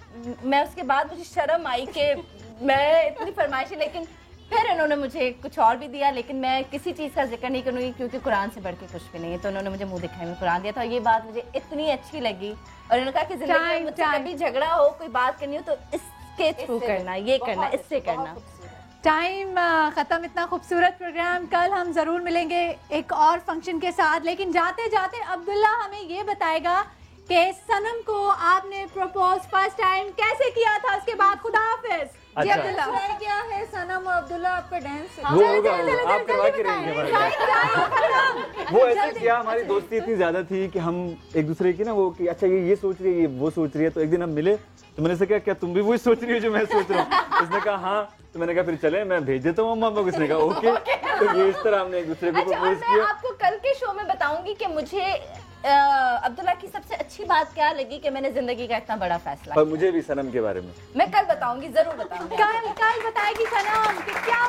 S3: मैं उसके बाद मुझे शर्म आई कि मैं इतनी फरमाइशें, लेकिन फिर उन्होंने मुझे कुछ और भी दिया, लेकिन मैं किसी चीज़ का जिक्र नहीं करूँगी क्योंकि कुरान से बढ़ के कुछ भी नहीं है। तो उन्होंने मुझे मुंह दिखाई में कुरान दिया था, और ये बात मुझे इतनी अच्छी लगी। और उन्होंने कहा कि जिंदगी में मुझसे कभी झगड़ा हो, कोई बात करनी हो तो इसके थ्रू करना, ये करना, इससे करना।
S2: टाइम खत्म, इतना खूबसूरत प्रोग्राम। कल हम जरूर मिलेंगे एक और फंक्शन के साथ, लेकिन जाते जाते अब्दुल्ला हमें ये बताएगा कि सनम को आपने प्रपोज फर्स्ट टाइम कैसे किया था, उसके बाद खुदा हाफिज।
S11: जी अब्दुल्ला, क्या है सनम और अब्दुल्ला आपका डांस?
S15: वो होगा, आप करवा के रहेंगे वो ऐसे किया, हमारी दोस्ती इतनी ज्यादा थी कि हम एक दूसरे की ना वो कि अच्छा ये सोच रही है, ये वो सोच रही है, तो एक दिन हम मिले तो मैंने कहा क्या तुम भी वही सोच रही हो जो मैं सोच रहा हूँ? उसने कहा हाँ, तो मैंने कहा फिर चले मैं भेज देता हूँ अम्मा को। उसने कहा ओके। तो ये इस तरह हमने एक दूसरे को प्रपोज किया।
S3: मैं आपको कल के शो में बताऊंगी कि मुझे अब्दुल्ला की सबसे अच्छी बात क्या लगी कि मैंने जिंदगी का इतना बड़ा फैसला
S15: और मुझे भी सनम के बारे में
S3: मैं कल बताऊंगी, जरूर बताऊंगी।
S2: कल बताएगी सनम कि क्या